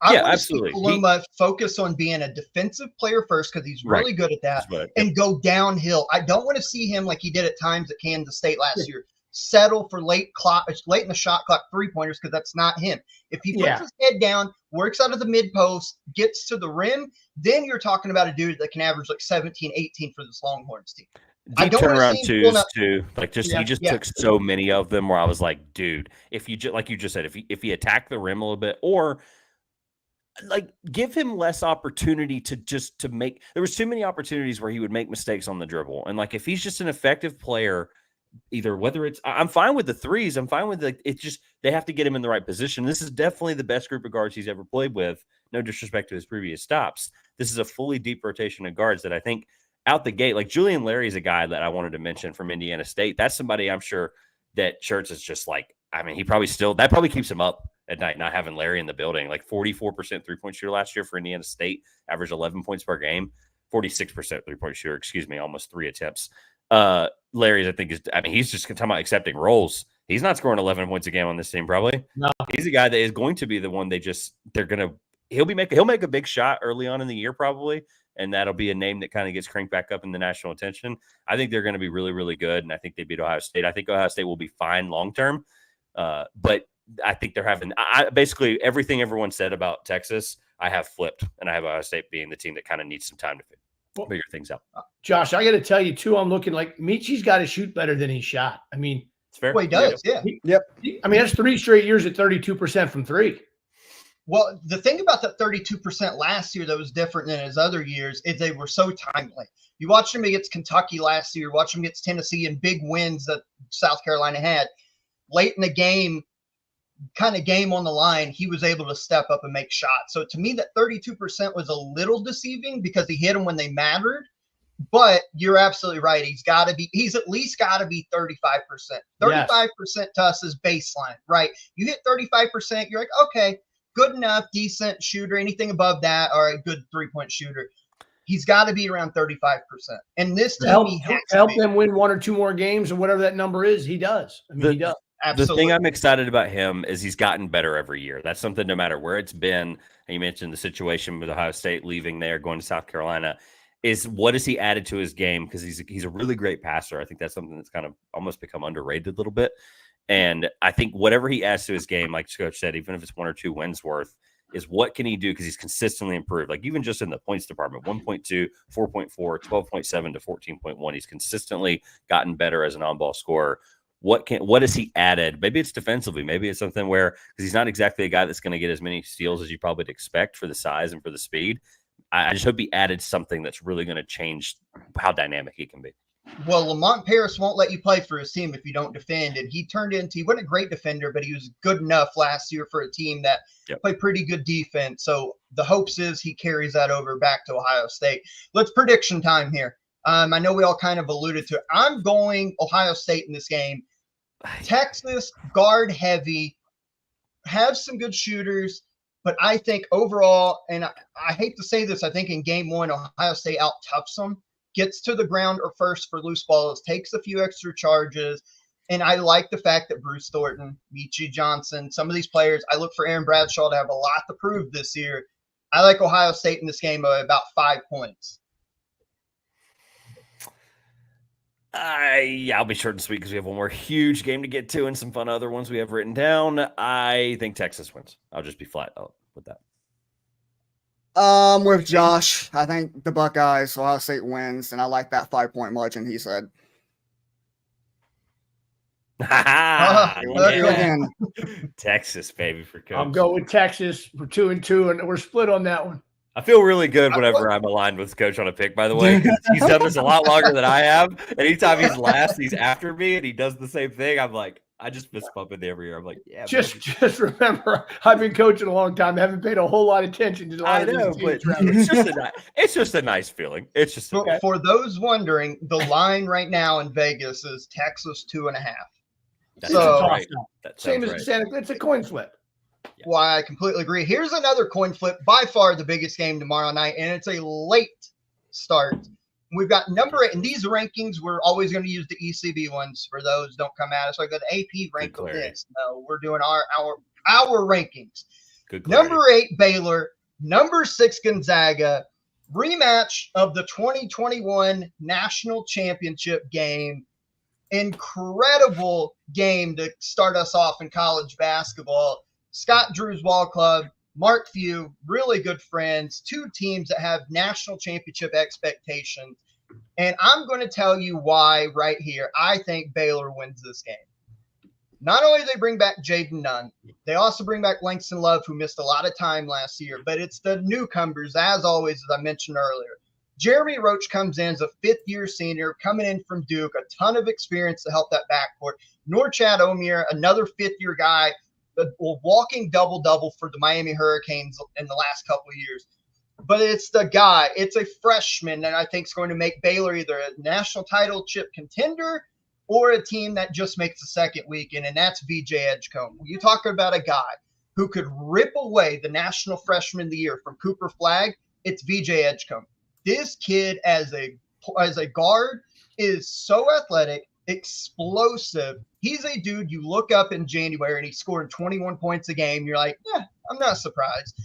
I want absolutely. To see Kaluma focus on being a defensive player first, because he's really good at that, and go downhill. I don't want to see him like he did at times at Kansas State last year. Settle for late in the shot clock 3-pointers, because that's not him. If he puts his head down, works out of the mid post, gets to the rim, then you're talking about a dude that can average like 17, 18 for this Longhorns team.
Deep turnaround twos too. Like, he just took so many of them where I was like, dude, if you like you just said, if he attacked the rim a little bit, or like give him less opportunity to make. There was too many opportunities where he would make mistakes on the dribble, and like if he's just an effective player. Either whether it's, I'm fine with the threes. I'm fine with it's just, they have to get him in the right position. This is definitely the best group of guards he's ever played with. No disrespect to his previous stops. This is a fully deep rotation of guards that I think out the gate, like Julian Larry is a guy that I wanted to mention from Indiana State. That's somebody I'm sure that Schertz is just like, I mean, that probably keeps him up at night, not having Larry in the building. Like 44% 3-point shooter last year for Indiana State, averaged 11 points per game, 46% 3-point shooter, almost 3 attempts. Larry's, I think, he's just talking about accepting roles. He's not scoring 11 points a game on this team, probably. No. He's a guy that is going to be the one he'll make a big shot early on in the year, probably, and that'll be a name that kind of gets cranked back up in the national attention. I think they're going to be really, really good, and I think they beat Ohio State. I think Ohio State will be fine long term, but I think they're having basically everything everyone said about Texas, I have flipped, and I have Ohio State being the team that kind of needs some time to figure things out.
Josh, I got to tell you, too, I'm looking like Meechie's got to shoot better than he shot. I mean,
it's fair.
Well, he does, yeah.
That's 3 straight years at 32% from 3.
Well, the thing about that 32% last year that was different than his other years is they were so timely. You watched him against Kentucky last year, watch him against Tennessee in big wins that South Carolina had. Late in the game, kind of game on the line, he was able to step up and make shots. So to me, that 32% was a little deceiving because he hit them when they mattered. But you're absolutely right. He's at least got to be 35%. 35% to us is baseline, right? You hit 35%, you're like, okay, good enough, decent shooter. Anything above that, all right, good 3-point shooter. He's got to be around 35%. And this team,
help them win 1 or 2 more games or whatever that number is. He does. He does.
The thing I'm excited about him is he's gotten better every year. That's something no matter where it's been. And you mentioned the situation with Ohio State leaving there, going to South Carolina. Is what has he added to his game? Because he's a really great passer. I think that's something that's kind of almost become underrated a little bit. And I think whatever he adds to his game, like Coach said, even if it's 1 or 2 wins worth, is what can he do? Because he's consistently improved. Like even just in the points department, 1.2, 4.4, 12.7 to 14.1. He's consistently gotten better as an on-ball scorer. What has he added? Maybe it's defensively. Maybe it's something where, because he's not exactly a guy that's going to get as many steals as you probably expect for the size and for the speed. I just hope he added something that's really going to change how dynamic he can be.
Well, Lamont Paris won't let you play for his team if you don't defend. And he wasn't a great defender, but he was good enough last year for a team that played pretty good defense. So the hopes is he carries that over back to Ohio State. Let's prediction time here. I know we all kind of alluded to it. I'm going Ohio State in this game. Texas, guard heavy, have some good shooters. But I think overall, and I hate to say this, I think in game 1, Ohio State out-toughs them, gets to the ground or first for loose balls, takes a few extra charges. And I like the fact that Bruce Thornton, Michi Johnson, some of these players, I look for Aaron Bradshaw to have a lot to prove this year. I like Ohio State in this game by about 5 points.
I'll be short and sweet because we have one more huge game to get to and some fun other ones we have written down. I think Texas wins. I'll just be flat out with that.
With Josh, I think the Buckeyes, Ohio State wins, and I like that 5-point margin he said.
Again. Texas, baby, for Coach.
I'll go with Texas for 2-2, and we're split on that one.
I feel really good whenever I'm aligned with Coach on a pick, by the way. He's done this a lot longer than I have. Anytime he's last, he's after me, and he does the same thing. I'm like, I just fist bump it every year. I'm like, yeah.
Just remember, I've been coaching a long time. I haven't paid a whole lot of attention to a lot of these teams.
It's just a nice feeling. It's just
for those wondering, the line right now in Vegas is Texas 2.5.
That's right.
Same as Santa. It's a coin flip.
Yeah. Why I completely agree. Here's another coin flip, by far the biggest game tomorrow night, and it's a late start. We've got number 8, and these rankings, we're always going to use the ECB ones for those. Don't come at us like the AP rank of this. No, we're doing our rankings. Number 8, Baylor. Number 6, Gonzaga. Rematch of the 2021 National Championship game. Incredible game to start us off in college basketball. Scott Drew's Ball Club, Mark Few, really good friends, 2 teams that have national championship expectations. And I'm going to tell you why right here. I think Baylor wins this game. Not only do they bring back Jaden Nunn, they also bring back Langston Love, who missed a lot of time last year. But it's the newcomers, as always, as I mentioned earlier. Jeremy Roach comes in as a 5th-year senior, coming in from Duke, a ton of experience to help that backcourt. Norchad Omier, another 5th-year guy, walking double-double for the Miami Hurricanes in the last couple of years. But it's the guy. It's a freshman that I think is going to make Baylor either a national title chip contender or a team that just makes the second weekend, and that's VJ Edgecombe. When you talk about a guy who could rip away the National Freshman of the Year from Cooper Flagg, it's VJ Edgecombe. This kid as a guard is so athletic, explosive. He's a dude you look up in January and he's scoring 21 points a game. You're like, yeah, I'm not surprised.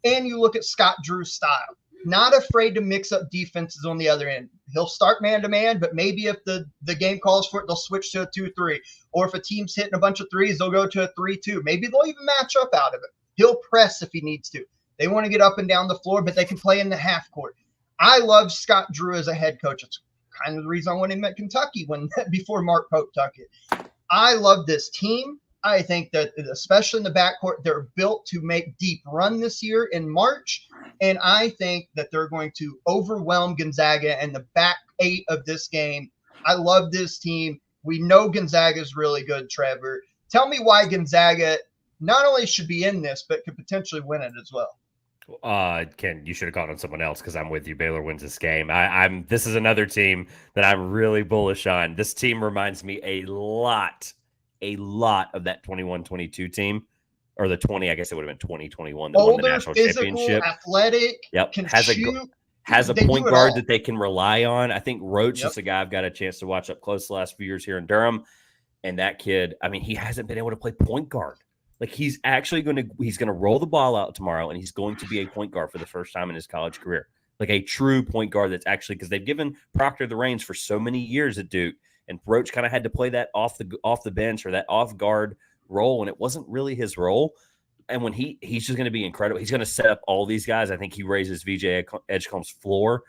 And you look at Scott Drew's style, not afraid to mix up defenses on the other end. He'll start man-to-man, but maybe if the game calls for it, they'll switch to a 2-3. Or if a team's hitting a bunch of threes, they'll go to a 3-2. Maybe they'll even match up out of it. He'll press if he needs to. They want to get up and down the floor, but they can play in the half court. I love Scott Drew as a head coach. It's kind of the reason I wanted him at Kentucky before Mark Pope took it. I love this team. I think that, especially in the backcourt, they're built to make deep run this year in March. And I think that they're going to overwhelm Gonzaga in the back 8 of this game. I love this team. We know Gonzaga is really good, Trevor. Tell me why Gonzaga not only should be in this, but could potentially win it as well.
Ken, you should have called on someone else because I'm with you. Baylor wins this game. This is another team that I'm really bullish on. This team reminds me a lot of that 21-22 team, or the 20. I guess it would have been 2021 that won the national championship.
Athletic.
Yep. Has a point guard that they can rely on. I think Roach is a guy I've got a chance to watch up close the last few years here in Durham. And that kid, I mean, he hasn't been able to play point guard. Like he's going to roll the ball out tomorrow, and he's going to be a point guard for the first time in his college career. Like a true point guard that's actually, because they've given Proctor the reins for so many years at Duke, and Roach kind of had to play that off the bench or that off guard role, and it wasn't really his role. And when he's just going to be incredible. He's going to set up all these guys. I think he raises VJ Edgecombe's floor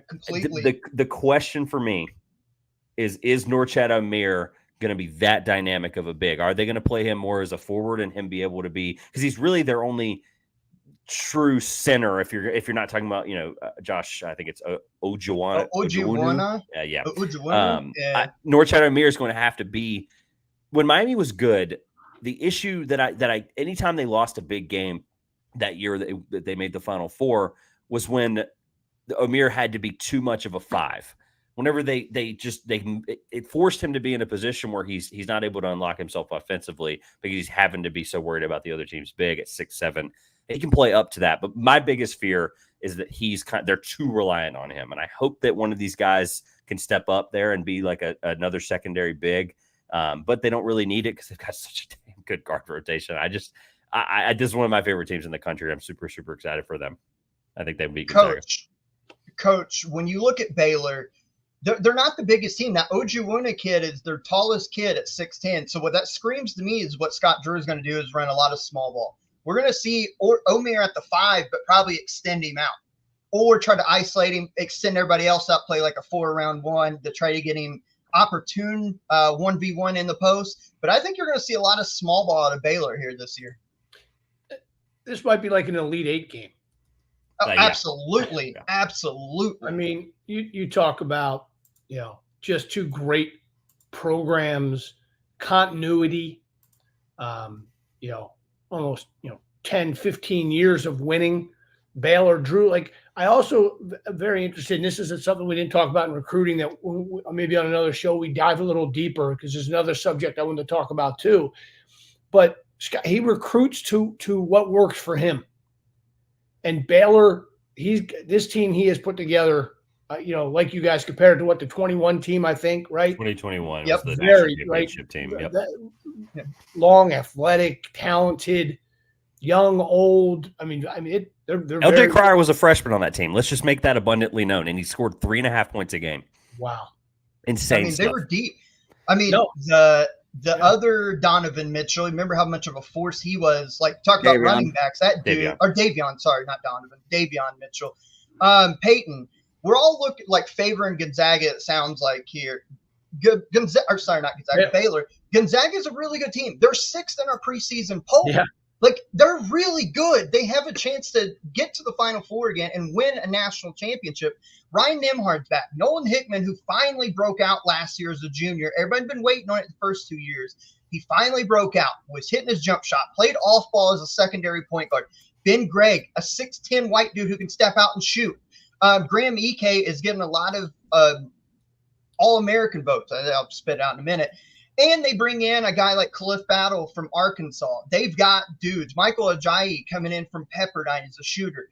completely. The question for me is Norchad Omier going to be that dynamic of a big? Are they going to play him more as a forward and him be able to be, because he's really their only true center if you're not talking about, Josh, I think it's Ojuwana.
Ojuwana.
Yeah.
Norchad
Omier is going to have to be, when Miami was good, the issue that I anytime they lost a big game that year that they made the Final Four was when Omier had to be too much of a five. Whenever it forced him to be in a position where he's not able to unlock himself offensively because he's having to be so worried about the other team's big at 6'7". He can play up to that, but my biggest fear is that they're too reliant on him, and I hope that one of these guys can step up there and be like another secondary big. But they don't really need it because they've got such a damn good guard rotation. This is one of my favorite teams in the country. I'm super, super excited for them. I think they would be good.
Coach, when you look at Baylor, they're not the biggest team. That Ojuwana kid is their tallest kid at 6'10". So what that screams to me is what Scott Drew is going to do is run a lot of small ball. We're going to see Omier at the 5, but probably extend him out. Or try to isolate him, extend everybody else up, play like a 4-round-1 to try to get him opportune 1v1 in the post. But I think you're going to see a lot of small ball out of Baylor here this year.
This might be like an Elite 8 game.
Oh, absolutely. Yeah. Absolutely.
I mean, you talk about, just two great programs, continuity, almost, 10, 15 years of winning. Baylor, Drew, I also very interested, and this is something we didn't talk about in recruiting that maybe on another show we dive a little deeper because there's another subject I want to talk about too. But Scott, he recruits to what works for him. And Baylor, this team he has put together, like you guys compared to the 21 team, I think, right?
2021
was
the very championship team.
Yep. Long, athletic, talented, young, old. I mean, they're
LJ Cryer was a freshman on that team. Let's just make that abundantly known. And he scored 3.5 points a game.
Wow.
Insane stuff.
They were deep. The other Donovan Mitchell, remember how much of a force he was? Talk about running backs. That dude,
Davion.
Or Davion, sorry, not Donovan. Davion Mitchell. Peyton, we're all looking favoring Gonzaga, it sounds like here. Not Gonzaga, yeah. Baylor. Gonzaga is a really good team. They're 6th in our preseason poll.
Yeah.
They're really good. They have a chance to get to the Final Four again and win a national championship. Ryan Nembhard's back. Nolan Hickman, who finally broke out last year as a junior. Everybody's been waiting on it the first 2 years. He finally broke out, was hitting his jump shot, played off ball as a secondary point guard. Ben Gregg, a 6'10" white dude who can step out and shoot. Graham Ike is getting a lot of All-American votes. I'll spit it out in a minute. And they bring in a guy like Khalif Battle from Arkansas. They've got dudes. Michael Ajayi coming in from Pepperdine as a shooter.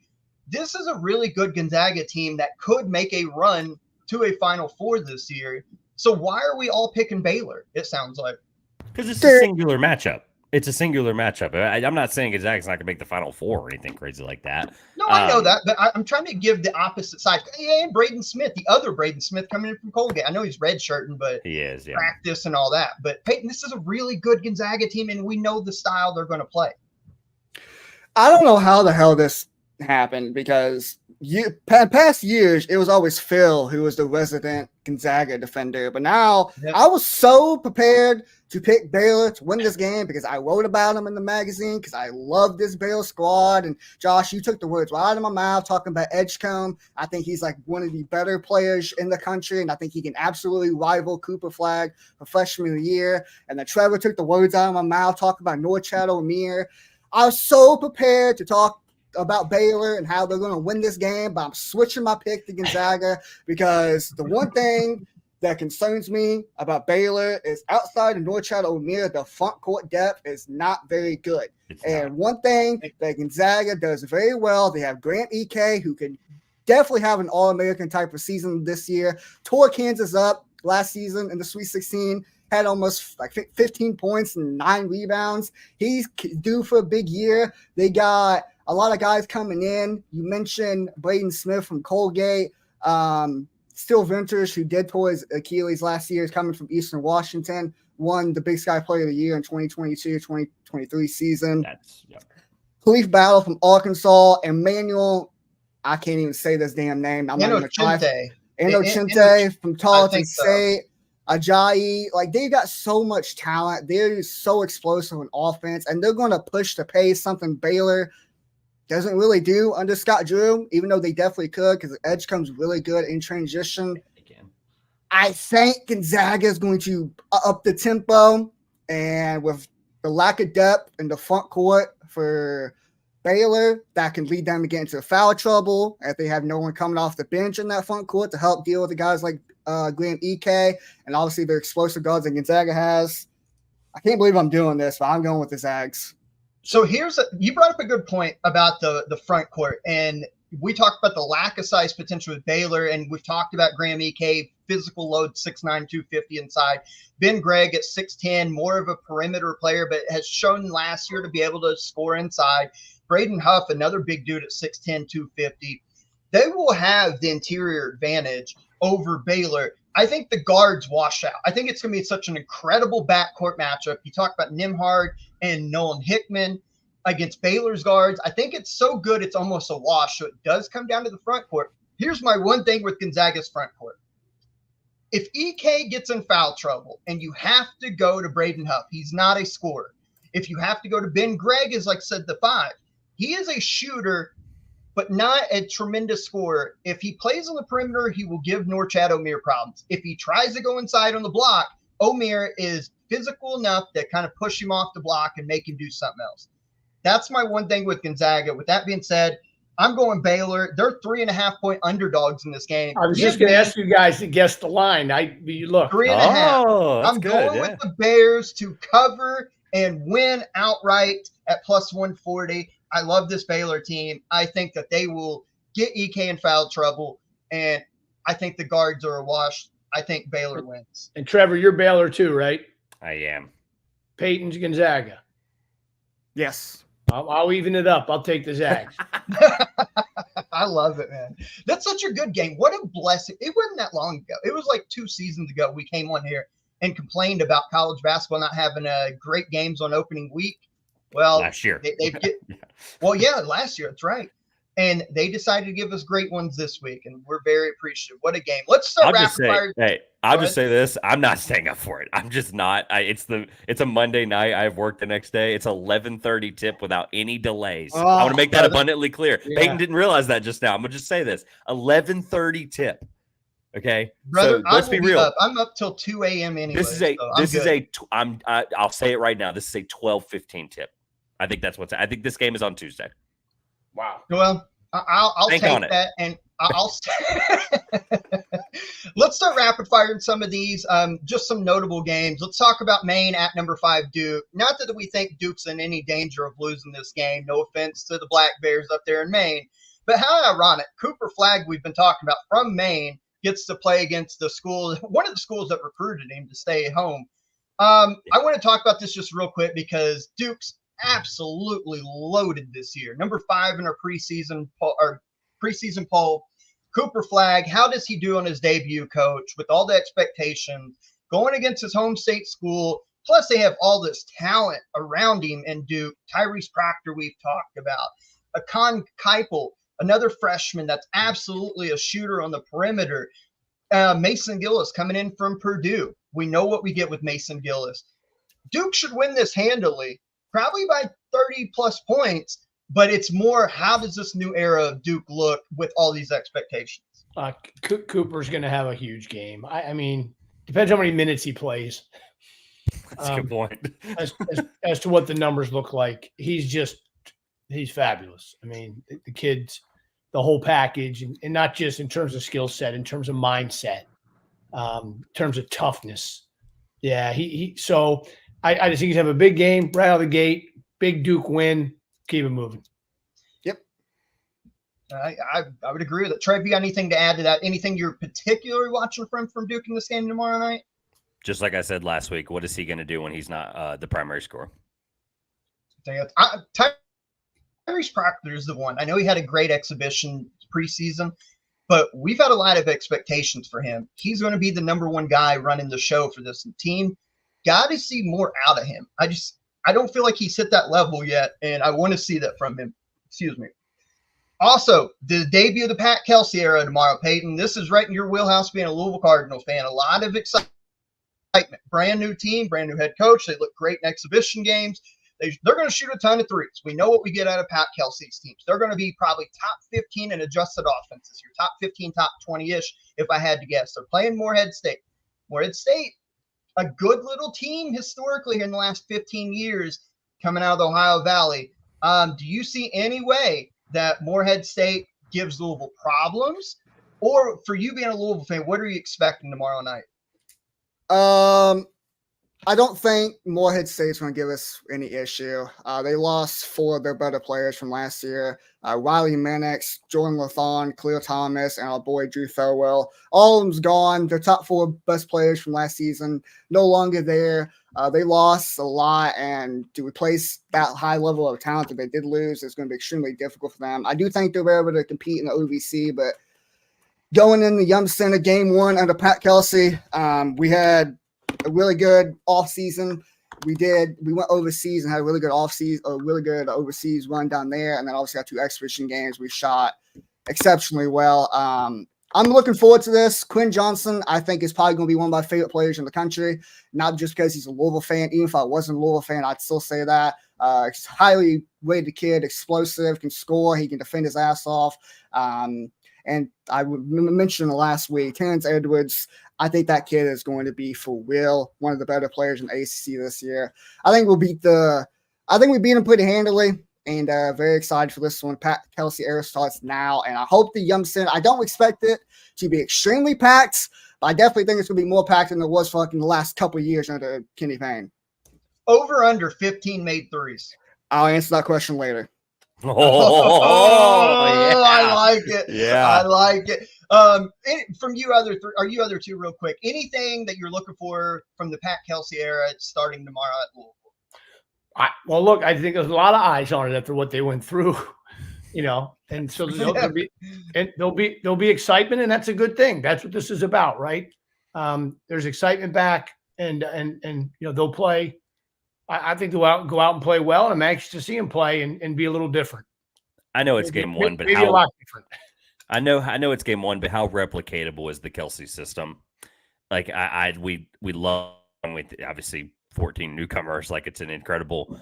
This is a really good Gonzaga team that could make a run to a Final Four this year. So why are we all picking Baylor, it sounds like?
Because it's a singular matchup. It's a singular matchup. I'm not saying Gonzaga's not going to make the Final Four or anything crazy like that.
No, I know that, but I'm trying to give the opposite side. And Braden Smith, the other Braden Smith coming in from Colgate. I know he's redshirting, but
he is, yeah.
Practice and all that. But Peyton, this is a really good Gonzaga team, and we know the style they're going to play.
I don't know how the hell this happened because past years it was always Phil who was the resident Gonzaga defender, but now I was so prepared to pick Baylor to win this game because I wrote about them in the magazine because I love this Baylor squad. And Josh, you took the words right out of my mouth talking about Edgecombe. I think he's one of the better players in the country, and I think he can absolutely rival Cooper Flagg for freshman of the year. And then Trevor took the words out of my mouth talking about Norchad Omier. I was so prepared to talk about Baylor and how they're going to win this game, but I'm switching my pick to Gonzaga because the one thing that concerns me about Baylor is outside of Norchad Omier, the front court depth is not very good. One thing that Gonzaga does very well, they have Grant Ike, who can definitely have an All-American type of season this year. Tore Kansas up last season in the Sweet 16. had almost like 15 points and 9 rebounds. He's due for a big year. They got a lot of guys coming in. You mentioned Braden Smith from Colgate. Still Venters, who did pull his Achilles last year, is coming from Eastern Washington, won the Big Sky Player of the Year in 2022-2023 season. Khalif Battle from Arkansas, Emmanuel, I can't even say this damn name. I'm not even
Chinte.
Chinte from Tarleton State. Ajayi, like they got so much talent. They're so explosive in offense, and they're going to push the pace, something Baylor doesn't really do under Scott Drew, even though they definitely could because the edge comes really good in transition. I think Gonzaga is going to up the tempo, and with the lack of depth in the front court for Baylor, that can lead them to get into foul trouble if they have no one coming off the bench in that front court to help deal with the guys like Graham Ike, and obviously their explosive guards that Gonzaga has. I can't believe I'm doing this, but I'm going with the Zags.
So you brought up a good point about the front court, and we talked about the lack of size potential with Baylor, and we've talked about Graham Ike, physical load, 6'9", 250 inside. Ben Gregg at 6'10", more of a perimeter player, but has shown last year to be able to score inside. Braden Huff, another big dude at 6'10", 250. They will have the interior advantage over Baylor. I think the guards wash out. I think it's going to be such an incredible backcourt matchup. You talk about Nembhard and Nolan Hickman against Baylor's guards. I think it's so good it's almost a wash. So it does come down to the front court. Here's my one thing with Gonzaga's front court. If EK gets in foul trouble and you have to go to Braden Huff, he's not a scorer. If you have to go to Ben Gregg, as like I said, the 5, he is a shooter, but not a tremendous scorer. If he plays on the perimeter, he will give Norchad Omier problems. If he tries to go inside on the block, Omier is physical enough to kind of push him off the block and make him do something else. That's my one thing with Gonzaga. With that being said, I'm going Baylor. They're 3.5-point underdogs in this game.
I was just going to ask you guys to guess the line. You look
3.5. I'm going with the Bears to cover and win outright at plus 140. I love this Baylor team. I think that they will get EK in foul trouble, and I think the guards are a wash. I think Baylor wins.
And Trevor, you're Baylor too, right?
I am.
Peyton's Gonzaga.
Yes.
I'll even it up. I'll take the Zags.
I love it, man. That's such a good game. What a blessing. It wasn't that long ago. It was like 2 seasons ago we came on here and complained about college basketball not having great games on opening week. Well,
last year.
Last year. That's right. And they decided to give us great ones this week, and we're very appreciative. What a game. Let's start rapid fire.
Hey, I'll just say this. I'm not staying up for it. I'm just not. It's a Monday night. I have work the next day. It's 11:30 tip without any delays. I want to make that abundantly clear. Yeah. Peyton didn't realize that just now. I'm going to just say this. 11:30 tip. Okay,
brother,
so let's be real.
I'm up till 2 a.m. anyway.
I'll say it right now. This is a 12:15 tip. I think this game is on Tuesday.
Wow.
Well, I'll take that, and I'll let's start rapid firing some of these. Just some notable games. Let's talk about Maine at number 5 Duke. Not that we think Duke's in any danger of losing this game. No offense to the Black Bears up there in Maine, but how ironic. Cooper Flagg, we've been talking about from Maine, gets to play against the school, one of the schools that recruited him to stay at home. I want to talk about this just real quick because Duke's absolutely loaded this year. Number 5 in our preseason poll. Cooper Flagg, how does he do on his debut, coach, with all the expectations going against his home state school? Plus, they have all this talent around him in Duke. Tyrese Proctor, we've talked about. Akan Keipel, another freshman that's absolutely a shooter on the perimeter. Mason Gillis coming in from Purdue. We know what we get with Mason Gillis. Duke should win this handily, probably by 30-plus points, but it's more, how does this new era of Duke look with all these expectations?
Cooper's going to have a huge game. I mean, depends how many minutes he plays.
That's a good point.
as to what the numbers look like, he's fabulous. I mean, the kids, the whole package, and not just in terms of skill set, in terms of mindset, in terms of toughness. Yeah, so I just think he's have a big game right out of the gate. Big Duke win. Keep it moving.
Yep. I would agree with it. Trev, you got anything to add to that? Anything you're particularly watching from Duke in this game tomorrow night?
Just like I said last week, what is he going to do when he's not the primary scorer?
Tyrese Proctor is the one. I know he had a great exhibition preseason, but we've had a lot of expectations for him. He's going to be the number one guy running the show for this team. Got to see more out of him. I don't feel like he's hit that level yet, and I want to see that from him. Excuse me. Also, the debut of the Pat Kelsey era tomorrow, Peyton. This is right in your wheelhouse being a Louisville Cardinal fan. A lot of excitement. Brand new team, brand new head coach. They look great in exhibition games. They're going to shoot a ton of threes. We know what we get out of Pat Kelsey's teams. They're going to be probably top 15 in adjusted offenses. Your top 15, top 20-ish, if I had to guess. They're playing Morehead State. Morehead State, a good little team historically in the last 15 years coming out of the Ohio Valley. Do you see any way that Morehead State gives Louisville problems? Or for you being a Louisville fan, what are you expecting tomorrow night?
I don't think Morehead State's going to give us any issue. They lost 4 of their better players from last year. Riley Minix, Jordan Lathon, Cleo Thomas, and our boy Drew Thurwell. All of them's gone. Their top 4 best players from last season no longer there. They lost a lot, and to replace that high level of talent that they did lose is going to be extremely difficult for them. I do think they'll be able to compete in the OVC, but going in the Yum Center game 1 under Pat Kelsey, we had a really good offseason. We went overseas and had a really good overseas run down there, and then obviously got 2 exhibition games. We shot exceptionally well. I'm looking forward to this. Quinn Johnson, I think, is probably going to be one of my favorite players in the country, not just because he's a Louisville fan. Even if I wasn't a Louisville fan, I'd still say that. He's a highly rated kid, explosive, can score, he can defend his ass off. And I mentioned last week, Terrence Edwards, I think that kid is going to be, for real, one of the better players in the ACC this year. I think we beat him pretty handily, and very excited for this one. Pat Kelsey era starts now, and I hope the Yum Center, I don't expect it to be extremely packed, but I definitely think it's going to be more packed than it was for the last couple of years under Kenny Payne.
Over under 15 made threes.
I'll answer that question later.
Yeah.
I like it.
Yeah.
I like it. From you other two real quick, anything that you're looking for from the Pat Kelsey era starting tomorrow at Louisville?
Well, look, I think there's a lot of eyes on it after what they went through, and so there'll be excitement, and that's a good thing. That's what this is about, right? There's excitement back, and they'll play. I think they'll go out and play well, and I'm anxious to see them play and be a little different.
I know it's game 1, but
maybe a lot different.
I know it's game 1, but how replicatable is the Kelsey system? Like we love with obviously 14 newcomers. Like it's an incredible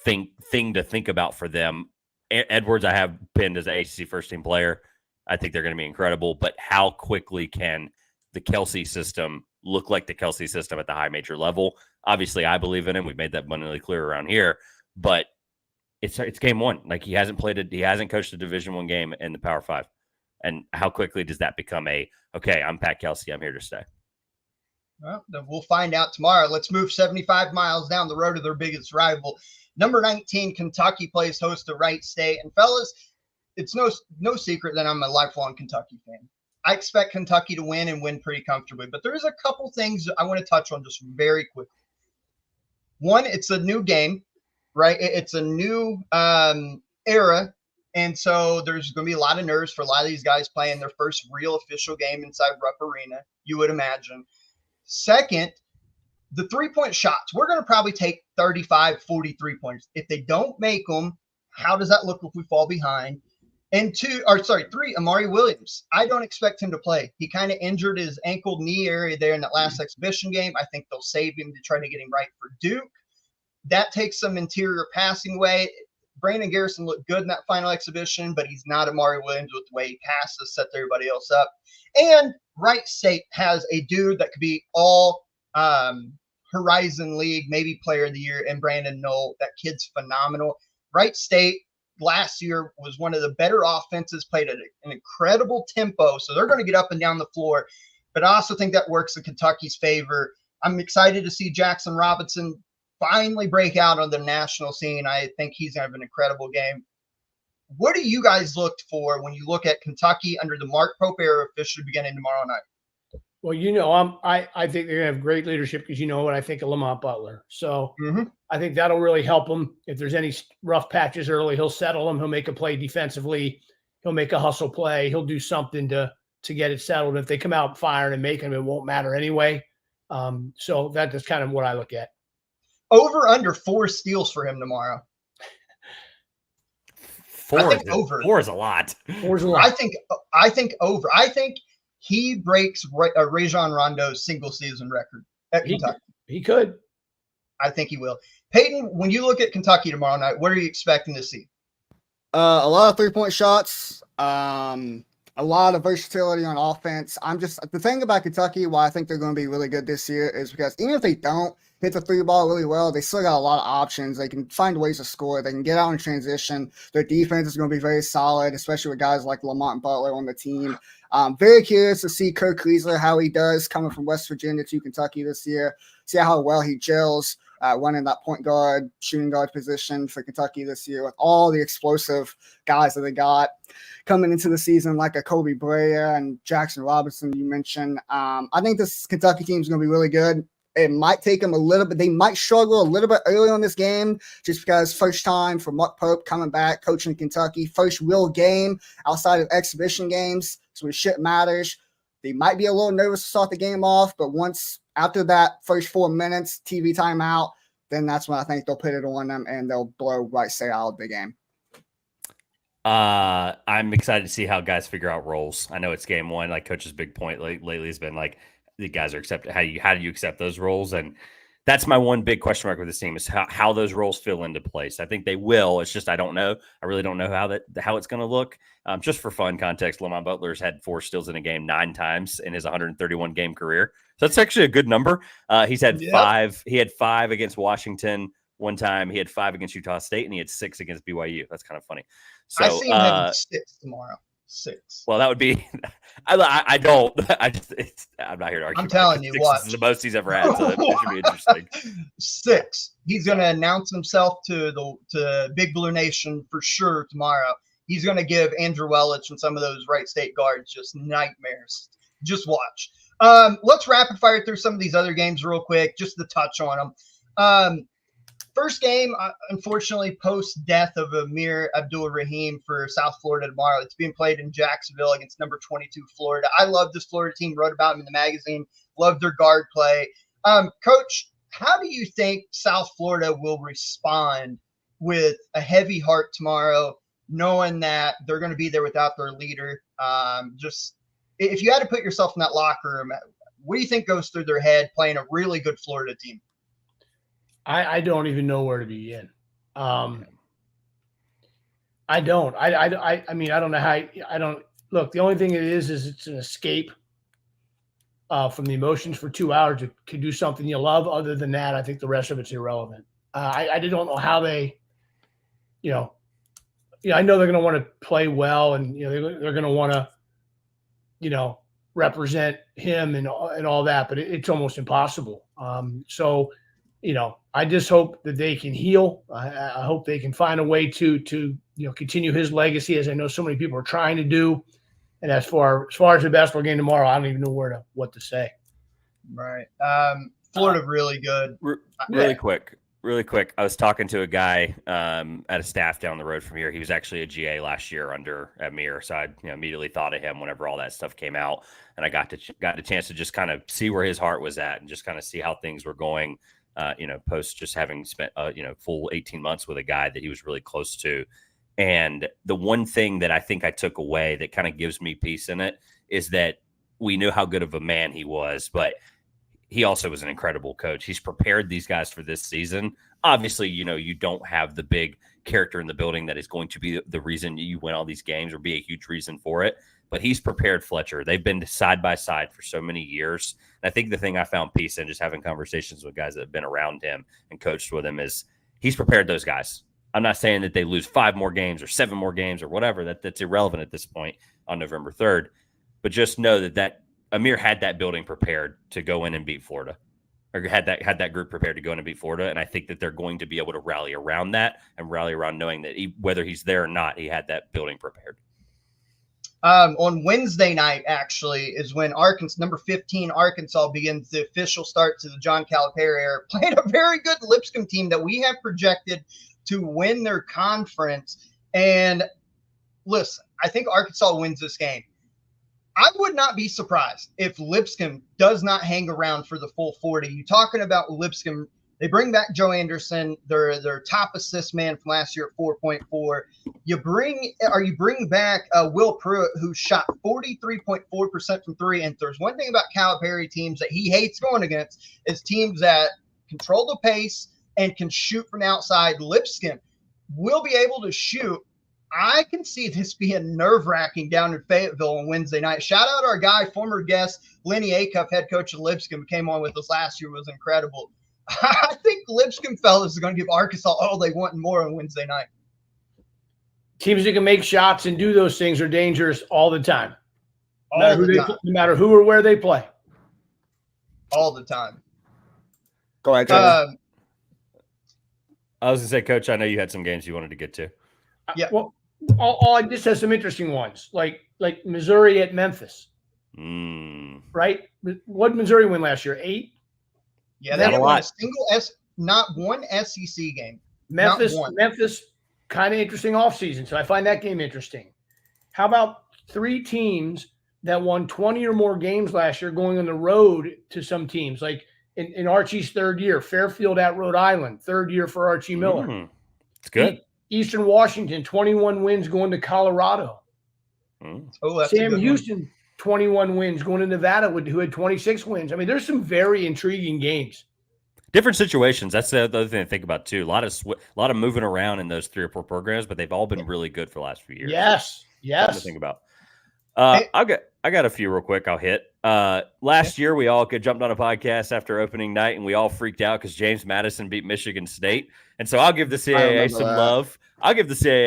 thing to think about for them. Edwards, I have pinned as an ACC first team player. I think they're going to be incredible. But how quickly can the Kelsey system look like the Kelsey system at the high major level? Obviously, I believe in him. We've made that abundantly clear around here. But it's game 1. Like he hasn't coached a Division I game in the Power 5. And how quickly does that become okay, I'm Pat Kelsey, I'm here to stay?
Well, then we'll find out tomorrow. Let's move 75 miles down the road to their biggest rival. Number 19, Kentucky plays host to Wright State. And fellas, it's no secret that I'm a lifelong Kentucky fan. I expect Kentucky to win and win pretty comfortably. But there's a couple things I want to touch on just very quickly. One, it's a new game, right? It's a new era. And so there's going to be a lot of nerves for a lot of these guys playing their first real official game inside Rupp Arena, you would imagine. Second, the three-point shots. We're going to probably take 35, 43 points. If they don't make them, how does that look if we fall behind? And 3, Amari Williams. I don't expect him to play. He kind of injured his ankle knee area there in that last exhibition game. I think they'll save him to try to get him right for Duke. That takes some interior passing away. Brandon Garrison looked good in that final exhibition, but he's not Amari Williams with the way he passes, sets everybody else up. And Wright State has a dude that could be all Horizon League, maybe player of the year, and Brandon Knoll. That kid's phenomenal. Wright State last year was one of the better offenses, played at an incredible tempo, so they're going to get up and down the floor. But I also think that works in Kentucky's favor. I'm excited to see Jackson Robinson finally break out on the national scene. I think he's going to have an incredible game. What do you guys look for when you look at Kentucky under the Mark Pope era officially beginning tomorrow night?
Well, I think they're gonna have great leadership because you know what I think of Lamont Butler. So I think that'll really help them. If there's any rough patches early, he'll settle them. He'll make a play defensively. He'll make a hustle play. He'll do something to get it settled. If they come out firing and making them, it won't matter anyway. So that is kind of what I look at.
Over under 4 steals for him tomorrow.
4
is over.
4 is a lot.
4 is a lot.
I think over. I think he breaks Rajon Rondo's single season record at Kentucky.
He could.
I think he will. Peyton, when you look at Kentucky tomorrow night, what are you expecting to see?
A lot of 3-point shots. A lot of versatility on offense. The thing about Kentucky, why I think they're going to be really good this year is because even if they don't hit the 3-ball really well, they still got a lot of options. They can find ways to score. They can get out in transition. Their defense is going to be very solid, especially with guys like Lamont Butler on the team. Very curious to see Kirk Kriesler, how he does coming from West Virginia to Kentucky this year. See how well he gels running that point guard, shooting guard position for Kentucky this year with all the explosive guys that they got coming into the season, like a Kobe Bryant and Jackson Robinson you mentioned. I think this Kentucky team is going to be really good. It might take them a little bit. They might struggle a little bit early on this game just because first time for Mark Pope coming back, coaching Kentucky, first real game outside of exhibition games. So when shit matters, they might be a little nervous to start the game off, but after that first 4 minutes, TV timeout, then that's when I think they'll put it on them and they'll blow Wright State out of the game.
I'm excited to see how guys figure out roles. I know it's game one. Like Coach's big point lately has been like the guys are accepted. How do you accept those roles? And that's my one big question mark with this team is how those roles fill into place. I think they will. It's just I don't know. I really don't know how it's going to look. Just for fun context, Lamont Butler's had 4 steals in a game 9 times in his 131 game career. So that's actually a good number. He's had 5. He had 5 against Washington one time. He had 5 against Utah State, and he had 6 against BYU. That's kind of funny. So
I see him having 6 tomorrow. 6.
Well, that would be. I don't. I'm not here to argue.
I'm telling you, what
is the most he's ever had. So it should be interesting.
6. He's going to announce himself to Big Blue Nation for sure tomorrow. He's going to give Andrew Wellich and some of those Wright State guards just nightmares. Just watch. Let's rapid fire through some of these other games real quick, just to touch on them. First game, unfortunately, post-death of Amir Abdul-Rahim for South Florida tomorrow. It's being played in Jacksonville against number 22 Florida. I love this Florida team. Wrote about them in the magazine. Love their guard play. Coach, how do you think South Florida will respond with a heavy heart tomorrow, knowing that they're going to be there without their leader? Just if you had to put yourself in that locker room, what do you think goes through their head playing a really good Florida team?
I don't even know where to begin. I don't. I mean, I don't know how. I don't look. The only thing it is it's an escape from the emotions for 2 hours to do something you love. Other than that, I think the rest of it's irrelevant. I don't know how they, I know they're going to want to play well, and they're going to want to, represent him and all that, but it's almost impossible. So. I just hope that they can heal. I hope they can find a way to continue his legacy, as I know so many people are trying to do. And as far as the basketball game tomorrow, I don't even know what to say.
Right. Florida really good.
Really quick. I was talking to a guy at a staff down the road from here. He was actually a GA last year under Amir, so I immediately thought of him whenever all that stuff came out, and I got a chance to just kind of see where his heart was at and just kind of see how things were going. Post just having spent, full 18 months with a guy that he was really close to. And the one thing that I think I took away that kind of gives me peace in it is that we knew how good of a man he was, but he also was an incredible coach. He's prepared these guys for this season. Obviously, you don't have the big character in the building that is going to be the reason you win all these games or be a huge reason for it. But he's prepared Fletcher. They've been side by side for so many years. And I think the thing I found peace in just having conversations with guys that have been around him and coached with him is he's prepared those guys. I'm not saying that they lose 5 more games or 7 more games or whatever. That's irrelevant at this point on November 3rd. But just know that Amir had that building prepared to go in and beat Florida, or had that group prepared to go in and beat Florida. And I think that they're going to be able to rally around that and rally around knowing that whether he's there or not, he had that building prepared.
On Wednesday night, actually, is when number 15 Arkansas begins the official start to the John Calipari era, playing a very good Lipscomb team that we have projected to win their conference. And listen, I think Arkansas wins this game. I would not be surprised if Lipscomb does not hang around for the full 40. You're talking about Lipscomb. They bring back Joe Anderson, their top assist man from last year at 4.4. You bring back Will Pruitt, who shot 43.4% from three. And if there's one thing about Calipari teams that he hates going against, is teams that control the pace and can shoot from outside. Lipscomb will be able to shoot. I can see this being nerve-wracking down in Fayetteville on Wednesday night. Shout out our guy, former guest, Lenny Acuff, head coach of Lipscomb, came on with us last year. It was incredible. I think Lipscomb fellas are going to give Arkansas all they want and more on Wednesday night.
Teams that can make shots and do those things are dangerous all the time. No matter who or where they play.
All the time.
Go ahead, Trevor.
I was going to say, Coach, I know you had some games you wanted to get to.
Yeah.
Well, I just have some interesting ones, like Missouri at Memphis. Right? What did Missouri win last year? 8?
Yeah, they didn't win a single not one SEC game.
Memphis, kind of interesting offseason. So I find that game interesting. How about 3 teams that won 20 or more games last year going on the road to some teams? Like in Archie's third year, Fairfield at Rhode Island, third year for Archie Miller.
It's good.
Eastern Washington, 21 wins going to Colorado. Sam Houston, 21 wins going to Nevada, who had 26 wins. I mean, there's some very intriguing games.
Different situations. That's the other thing to think about too. A lot of moving around in those 3 or 4 programs, but they've all been really good for the last few years.
Yes.
Something to think about. I got a few real quick. I'll hit. Last year we all jumped on a podcast after opening night, and we all freaked out because James Madison beat Michigan State. And so I'll give the CAA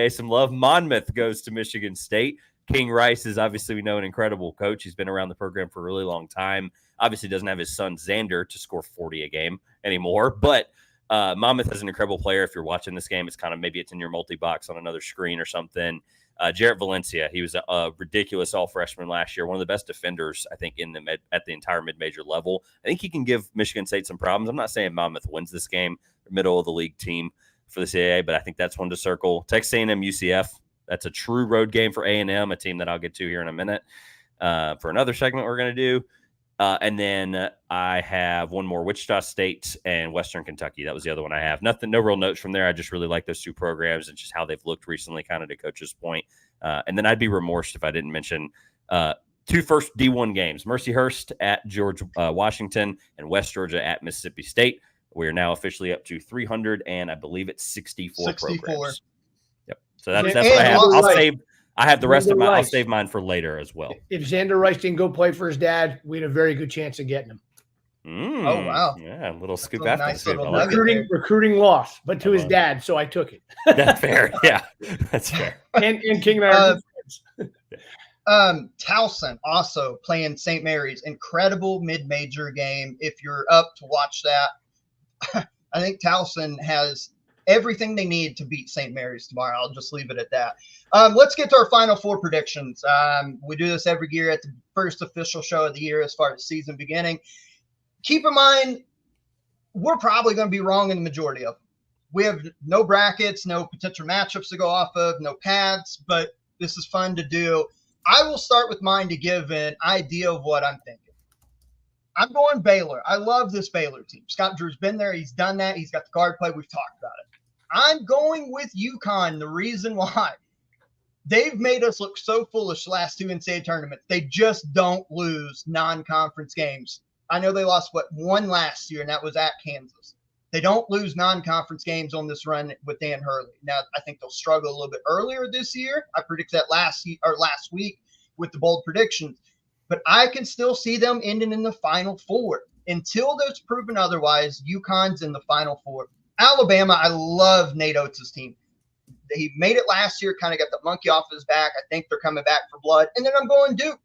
some love. Monmouth goes to Michigan State. King Rice is obviously, we know, an incredible coach. He's been around the program for a really long time. Obviously doesn't have his son Xander to score 40 a game anymore, but Monmouth is an incredible player. If you're watching this game, maybe it's in your multi-box on another screen or something. Jarrett Valencia, he was a ridiculous all-freshman last year, one of the best defenders, I think, at the entire mid-major level. I think he can give Michigan State some problems. I'm not saying Monmouth wins this game, middle of the league team for the CAA, but I think that's one to circle. Texas A&M UCF, that's a true road game for A&M, a team that I'll get to here in a minute for another segment we're going to do. And then I have one more, Wichita State and Western Kentucky. That was the other one I have. No real notes from there. I just really like those 2 programs and just how they've looked recently, kind of to Coach's point. And then I'd be remorse if I didn't mention 2 first D1 games, Mercyhurst at George Washington and West Georgia at Mississippi State. We are now officially up to 300, and I believe it's 64 programs. Yep. So that's what I have. I have the rest of mine. I'll save mine for later as well.
If Xander Rice didn't go play for his dad, we had a very good chance of getting him.
Oh, wow.
Yeah, a little scoop
That's
after
a
the
nice
recruiting loss, but to his dad, so I took it.
That's fair. Yeah, that's fair.
And King and I are good
friends. Towson also playing St. Mary's. Incredible mid-major game. If you're up to watch that, I think Towson has everything they need to beat St. Mary's tomorrow. I'll just leave it at that. Let's get to our Final Four predictions. We do this every year at the first official show of the year as far as season beginning. Keep in mind, we're probably going to be wrong in the majority of them. We have no brackets, no potential matchups to go off of, no pads, but this is fun to do. I will start with mine to give an idea of what I'm thinking. I'm going Baylor. I love this Baylor team. Scott Drew's been there. He's done that. He's got the guard play. We've talked about it. I'm going with UConn. The reason why, they've made us look so foolish the last 2 NCAA tournaments. They just don't lose non-conference games. I know they lost, one last year, and that was at Kansas. They don't lose non-conference games on this run with Dan Hurley. Now, I think they'll struggle a little bit earlier this year. I predict that last week with the bold predictions. But I can still see them ending in the Final Four. Until there's proven otherwise, UConn's in the Final Four. Alabama, I love Nate Oates' team. He made it last year, kind of got the monkey off his back. I think they're coming back for blood. And then I'm going Duke.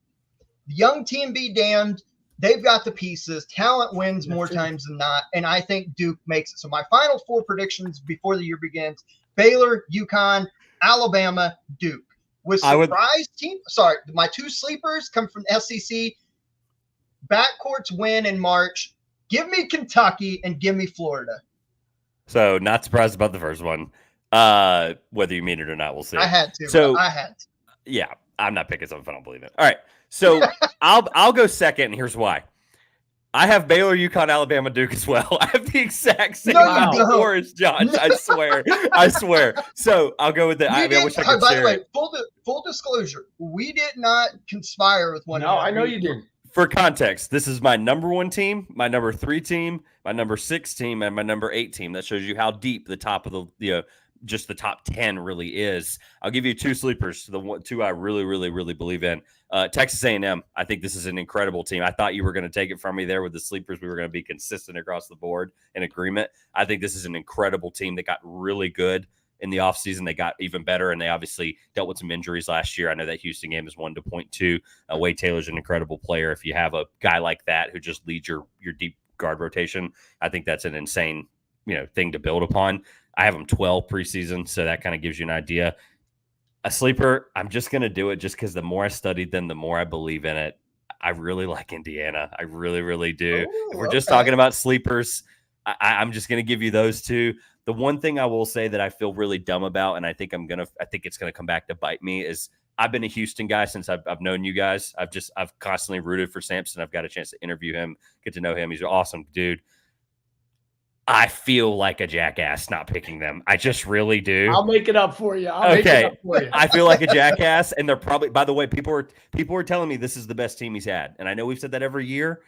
The young team be damned. They've got the pieces. Talent wins more times than not. And I think Duke makes it. So my Final Four predictions before the year begins, Baylor, UConn, Alabama, Duke. with surprise team. Sorry, my 2 sleepers come from SEC. Backcourts win in March. Give me Kentucky and give me Florida.
So not surprised about the first one. Whether you mean it or not, we'll see.
I had to.
So
I had to.
Yeah, I'm not picking something if I don't believe it. All right. So I'll go second, and here's why. I have Baylor, UConn, Alabama, Duke as well. I have the exact same score as Josh. No. I swear. So I'll go with that. I wish I could share it.
Full disclosure, we did not conspire with one another.
No, I know you didn't.
For context, this is my number 1 team, my number 3 team, my number 6 team, and my number 8 team. That shows you how deep the top of the just the top 10 really is. I'll give you 2 sleepers, the 2 I really, really, really believe in. Texas A&M, I think this is an incredible team. I thought you were going to take it from me there with the sleepers. We were going to be consistent across the board in agreement. I think this is an incredible team that got really good in the offseason. They got even better, and they obviously dealt with some injuries last year. I know that Houston game is 1 to point 2. Wade Taylor's an incredible player. If you have a guy like that who just leads your deep guard rotation, I think that's an insane thing to build upon. I have them 12 preseason, so that kind of gives you an idea. A sleeper, I'm just going to do it just because the more I studied them, the more I believe in it. I really like Indiana. I really, really do. If we're just talking about sleepers, I'm just going to give you those 2. The one thing I will say that I feel really dumb about, and I think it's going to come back to bite me, is I've been a Houston guy since I've known you guys. I've constantly rooted for Sampson. I've got a chance to interview him, get to know him. He's an awesome dude. I feel like a jackass not picking them. I just really do.
I'll make it up for you.
I feel like a jackass, and they're probably. By the way, people are telling me this is the best team he's had, and I know we've said that every year.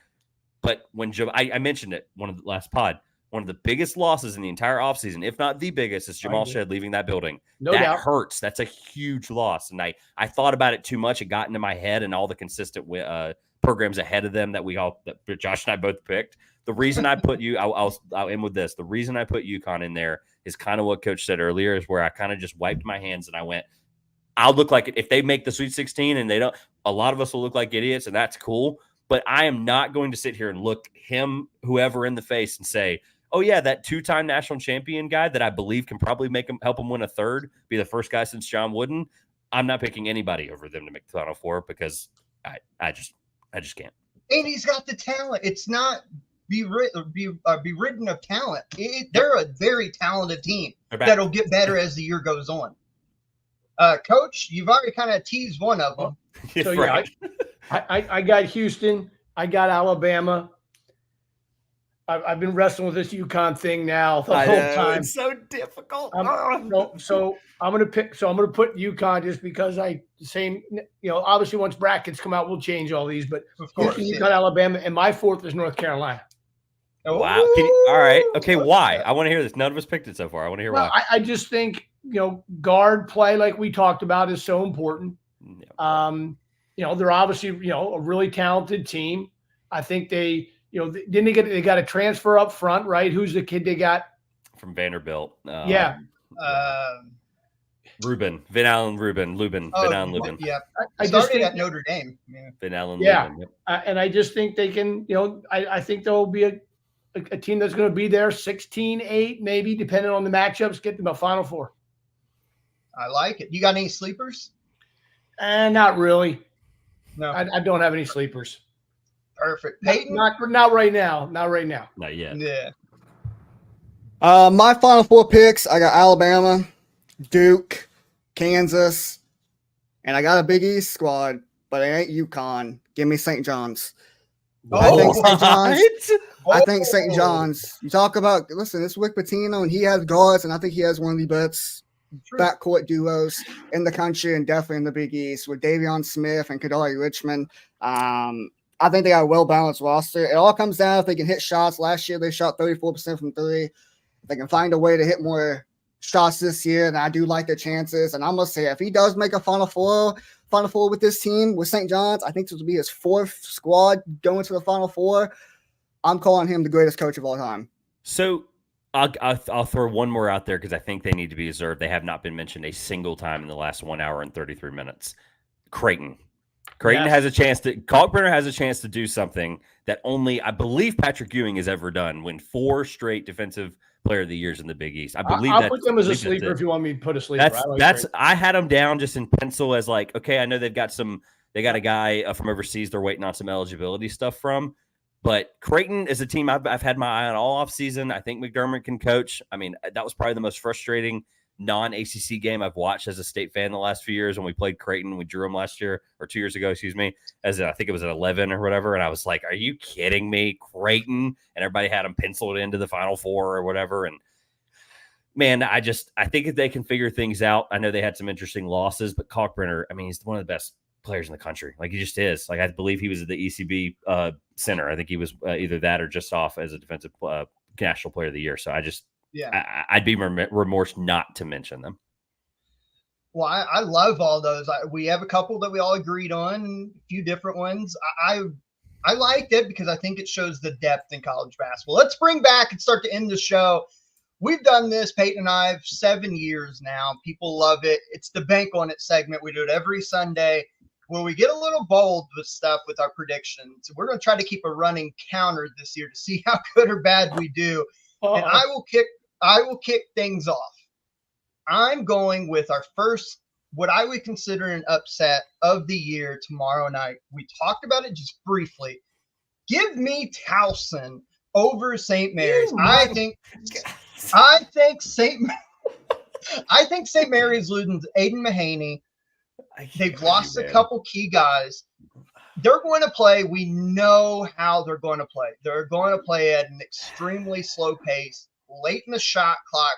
But when I mentioned it one of the last pod, one of the biggest losses in the entire offseason, if not the biggest, is Jamal Shead leaving that building.
No doubt.
That hurts. That's a huge loss, and I thought about it too much. It got into my head, and all the consistent programs ahead of them that Josh and I both picked. The reason I put I'll end with this. The reason I put UConn in there is kind of what Coach said earlier, is where I kind of just wiped my hands and I went, I'll look like it. If they make the Sweet 16 and they don't, a lot of us will look like idiots, and that's cool. But I am not going to sit here and look whoever in the face and say, oh yeah, that 2-time national champion guy that I believe can probably help him win a third, be the first guy since John Wooden. I'm not picking anybody over them to make the Final Four because I just can't.
And he's got the talent. It's not be ridden of talent. They're a very talented team that'll get better as the year goes on. Coach, you've already kind of teased one of them.
So right. I got Houston. I got Alabama. I've been wrestling with this UConn thing now the whole time.
It's so difficult.
So I'm gonna pick. So I'm gonna put UConn just because obviously once brackets come out, we'll change all these. But of course, UConn, Alabama, and my 4th is North Carolina.
Wow. All right. Okay. Why? I want to hear this. None of us picked it so far. I want to hear why.
I just think guard play, like we talked about, is so important.
Yeah.
They're obviously a really talented team. I think they they got a transfer up front, right? Who's the kid they got
from Vanderbilt?
Yeah.
Lubin. Vin Allen Lubin.
Yeah.
I
started
just think
at Notre Dame. Yeah.
Vin Allen
Lubin.
Yep.
And I just think they can, I think there will be a team that's going to be there 16-8, maybe, depending on the matchups, get them a Final Four.
I like it. You got any sleepers?
Not really.
No.
I don't have any sleepers.
Perfect. Peyton?
Not right now. Not right now.
Not yet.
Yeah.
My Final Four picks, I got Alabama, Duke, Kansas, and I got a Big East squad, but it ain't UConn. Give me St. John's. I think St. John's. You talk about, listen, it's Rick Pitino, and he has guards, and I think he has one of the best backcourt duos in the country and definitely in the Big East with Davion Smith and Kadari Richmond. I think they got a well-balanced roster. It all comes down if they can hit shots. Last year, they shot 34% from 3. If they can find a way to hit more shots this year, then I do like their chances. And I'm going to say, if he does make a Final Four with this team, with St. John's, I think this will be his 4th squad going to the Final Four. I'm calling him the greatest coach of all time.
So I'll throw one more out there because I think they need to be observed. They have not been mentioned a single time in the last 1 hour and 33 minutes. Creighton has a chance to – Kalkbrenner has a chance to do something that only, I believe, Patrick Ewing has ever done, win 4 straight Defensive player of the years in the Big East. I
I'll
believe
put them as a
that's
sleeper
it.
if you want me to put a sleeper.
I had them down just in pencil as like, okay, I know they got a guy from overseas they're waiting on some eligibility stuff from. But Creighton is a team I've had my eye on all offseason. I think McDermott can coach. I mean, that was probably the most frustrating non-ACC game I've watched as a State fan the last few years when we played Creighton. We drew them last year or 2 years ago, excuse me, I think it was at 11 or whatever. And I was like, are you kidding me? Creighton? And everybody had them penciled into the Final Four or whatever. And man, I think if they can figure things out, I know they had some interesting losses, but Kalkbrenner, I mean, he's one of the best players in the country. Like, he just is. Like, I believe he was at the ECB center. I think he was either that or just off as a defensive national player of the year. So I'd be remorse not to mention them.
Well, I love all those. We have a couple that we all agreed on, a few different ones. I liked it because I think it shows the depth in college basketball. Let's bring back and start to end the show. We've done this, Peyton and I, 7 years now. People love it. It's the Bank on It segment. We do it every Sunday where we get a little bold with stuff with our predictions. We're going to try to keep a running counter this year to see how good or bad we do. And I will kick things off. I'm going with our first, what I would consider an upset of the year tomorrow night. We talked about it just briefly. Give me Towson over St. Mary's. I think St. Mary's losing Aiden Mahaney. They've lost a couple key guys. They're going to play. We know how they're going to play. They're going to play at an extremely slow pace, late in the shot clock.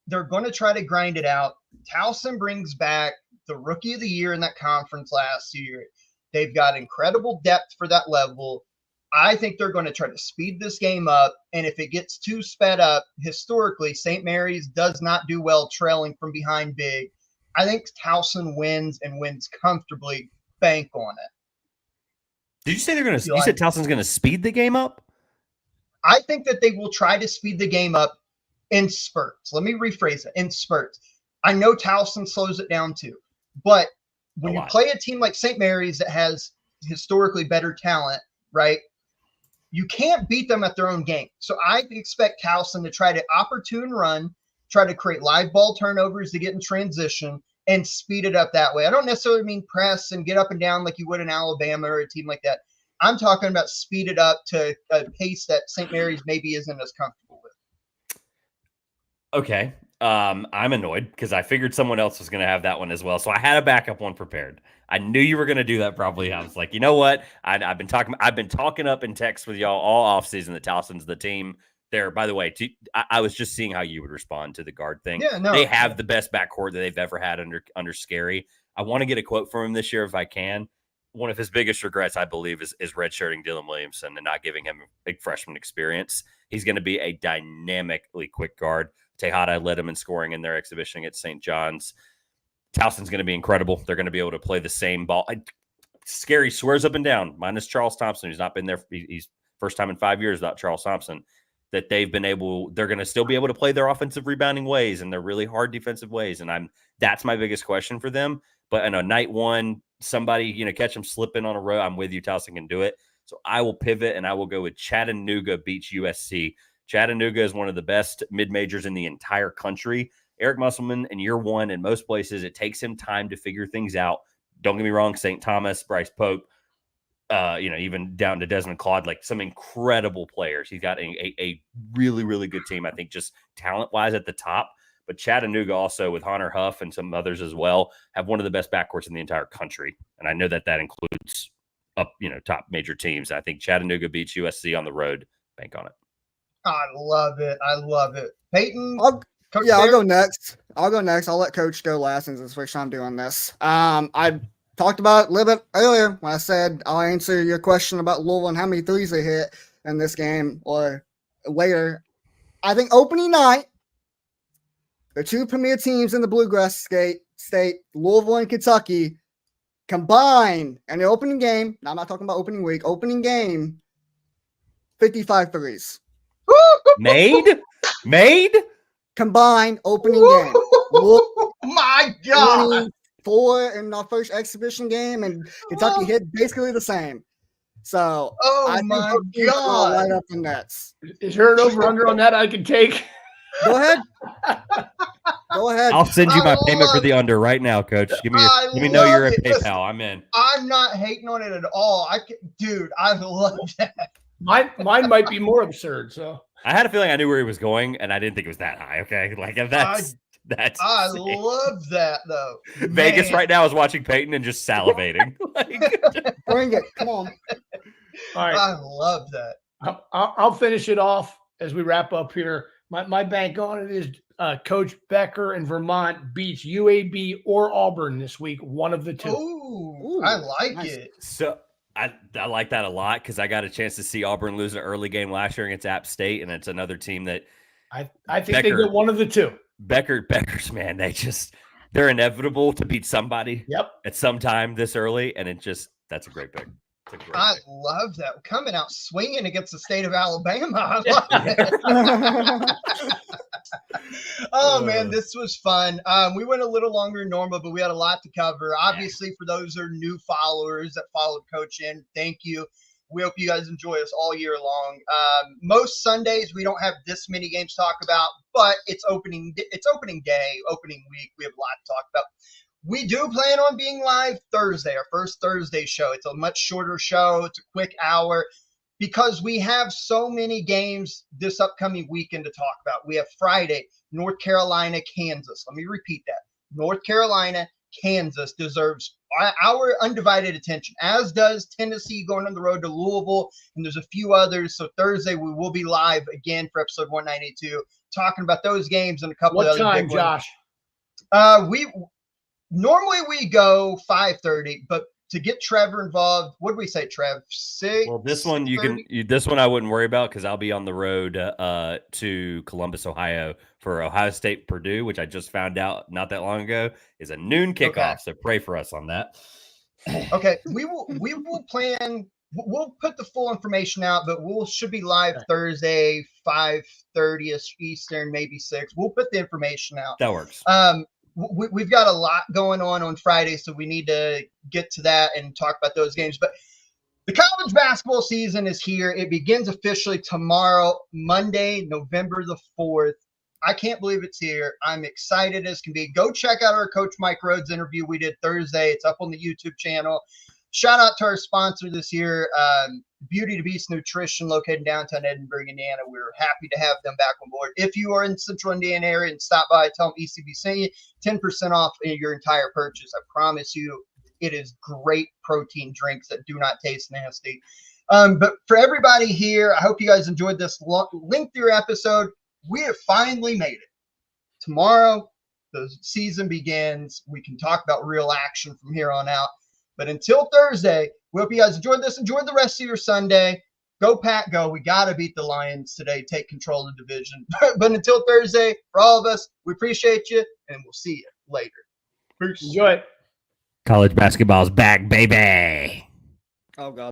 They're going to try to grind it out. Towson brings back the rookie of the year in that conference last year. They've got incredible depth for that level. I think they're going to try to speed this game up. And if it gets too sped up, historically, St. Mary's does not do well trailing from behind big. I think Towson wins and wins comfortably. Bank on it.
Did you say they're going to? You said Towson's going to speed the game up?
I think that they will try to speed the game up in spurts. Let me rephrase it. In spurts. I know Towson slows it down too, but when you play a team like St. Mary's that has historically better talent, right? You can't beat them at their own game. So I expect Towson to try to opportune run, try to create live ball turnovers to get in transition and speed it up that way. I don't necessarily mean press and get up and down like you would in Alabama or a team like that. I'm talking about speed it up to a pace that St. Mary's maybe isn't as comfortable with.
Okay. I'm annoyed because I figured someone else was going to have that one as well. So I had a backup one prepared. I knew you were going to do that probably. I was like, you know what? I've been talking up in text with y'all all offseason that Towson's the team. There, by the way, I was just seeing how you would respond to the guard thing.
Yeah, no.
They have the best backcourt that they've ever had under Scary. I want to get a quote from him this year if I can. One of his biggest regrets, I believe, is redshirting Dylan Williamson and not giving him big freshman experience. He's going to be a dynamically quick guard. Tejada led him in scoring in their exhibition against St. John's. Towson's going to be incredible. They're going to be able to play the same ball. Scary swears up and down, minus Charles Thompson, who's not been there. He's first time in 5 years without Charles Thompson. That they're going to still be able to play their offensive rebounding ways and their really hard defensive ways. And that's my biggest question for them. But in a night one, somebody, catch them slipping on a row. I'm with you. Towson can do it. So I will pivot and I will go with Chattanooga beats USC. Chattanooga is one of the best mid-majors in the entire country. Eric Musselman in year one, in most places, it takes him time to figure things out. Don't get me wrong. St. Thomas, Bryce Pope, even down to Desmond Claude, like some incredible players. He's got a really, really good team, I think, just talent-wise at the top. But Chattanooga also, with Hunter Huff and some others as well, have one of the best backcourts in the entire country. And I know that includes top major teams. I think Chattanooga beats USC on the road. Bank on it.
I love it. Peyton?
I'll go next. I'll let Coach go last since it's the first time doing this. I talked about it a little bit earlier when I said I'll answer your question about Louisville and how many threes they hit in this game or later. I think opening night, the two premier teams in the Bluegrass State, Louisville and Kentucky, combined in the opening game. Now I'm not talking about opening week. Opening game, 55 threes.
Made?
Combined opening game.
My God.
4 in our first exhibition game, and Kentucky hit basically the same. So,
my God.
Right up the nets.
Is there an over-under on that I can take?
Go ahead. Go ahead.
I'll send you my
I
payment for
love
the under right now, Coach. Give me
I
let me know you're
love
at
it. Listen,
PayPal. I'm in.
I'm not hating on it at all. Dude, I love that.
Mine might be more absurd. So
I had a feeling I knew where he was going, and I didn't think it was that high. Okay, like that's
I
insane.
love that though.
Vegas
Man.
right now is watching Peyton and just salivating.
Bring it. Come on.
all right,
I love that.
I'll finish it off as we wrap up here. My bank on it is Coach Becker and Vermont beats UAB or Auburn this week. One of the two.
Ooh, I like
nice.
it.
So I like that a lot because I got a chance to see Auburn lose an early game last year against App State, and it's another team that
I think they get one of the two.
Becker's man, they're inevitable to beat somebody
Yep.
at some time this early, and that's a great pick.
I love that. Coming out swinging against the state of Alabama. I love it. Oh, man, this was fun. We went a little longer than normal, but we had a lot to cover. Obviously, for those who are new followers that followed Coach in, thank you. We hope you guys enjoy us all year long. Most Sundays, we don't have this many games to talk about, but it's opening day, opening week. We have a lot to talk about. We do plan on being live Thursday, our first Thursday show. It's a much shorter show. It's a quick hour because we have so many games this upcoming weekend to talk about. We have Friday, North Carolina, Kansas. Let me repeat that. North Carolina, Kansas deserves our undivided attention, as does Tennessee going on the road to Louisville, and there's a few others. So Thursday, we will be live again for episode 192, talking about those games and a couple of other
time,
big ones.
Josh?
Normally we go 5:30, but to get Trevor involved, what did we say, Trev? 6.
Well, this one this one I wouldn't worry about because I'll be on the road to Columbus, Ohio for Ohio State Purdue, which I just found out not that long ago is a noon kickoff.
Okay.
So pray for us on that.
Okay, we will plan. We'll put the full information out, but should be live Thursday 5:30 Eastern, maybe 6. We'll put the information out.
That works.
We've got a lot going on Friday, so we need to get to that and talk about those games. But the college basketball season is here. It begins officially tomorrow, Monday, November the 4th. I can't believe it's here. I'm excited as can be. Go check out our Coach Mike Rhodes interview we did Thursday. It's up on the YouTube channel. Shout out to our sponsor this year, Beauty to Beast Nutrition, located in downtown Edinburgh, Indiana. We're happy to have them back on board. If you are in the Central Indiana area and stop by, tell them ECB sent you 10% off your entire purchase. I promise you, it is great protein drinks that do not taste nasty. But for everybody here, I hope you guys enjoyed this lengthier episode. We have finally made it. Tomorrow, the season begins. We can talk about real action from here on out. But until Thursday, we hope you guys enjoyed this. Enjoy the rest of your Sunday. Go, Pack, go. We got to beat the Lions today. Take control of the division. But until Thursday, for all of us, we appreciate you, and we'll see you later. Peace.
Enjoy it.
College basketball's back, baby.
Oh, God.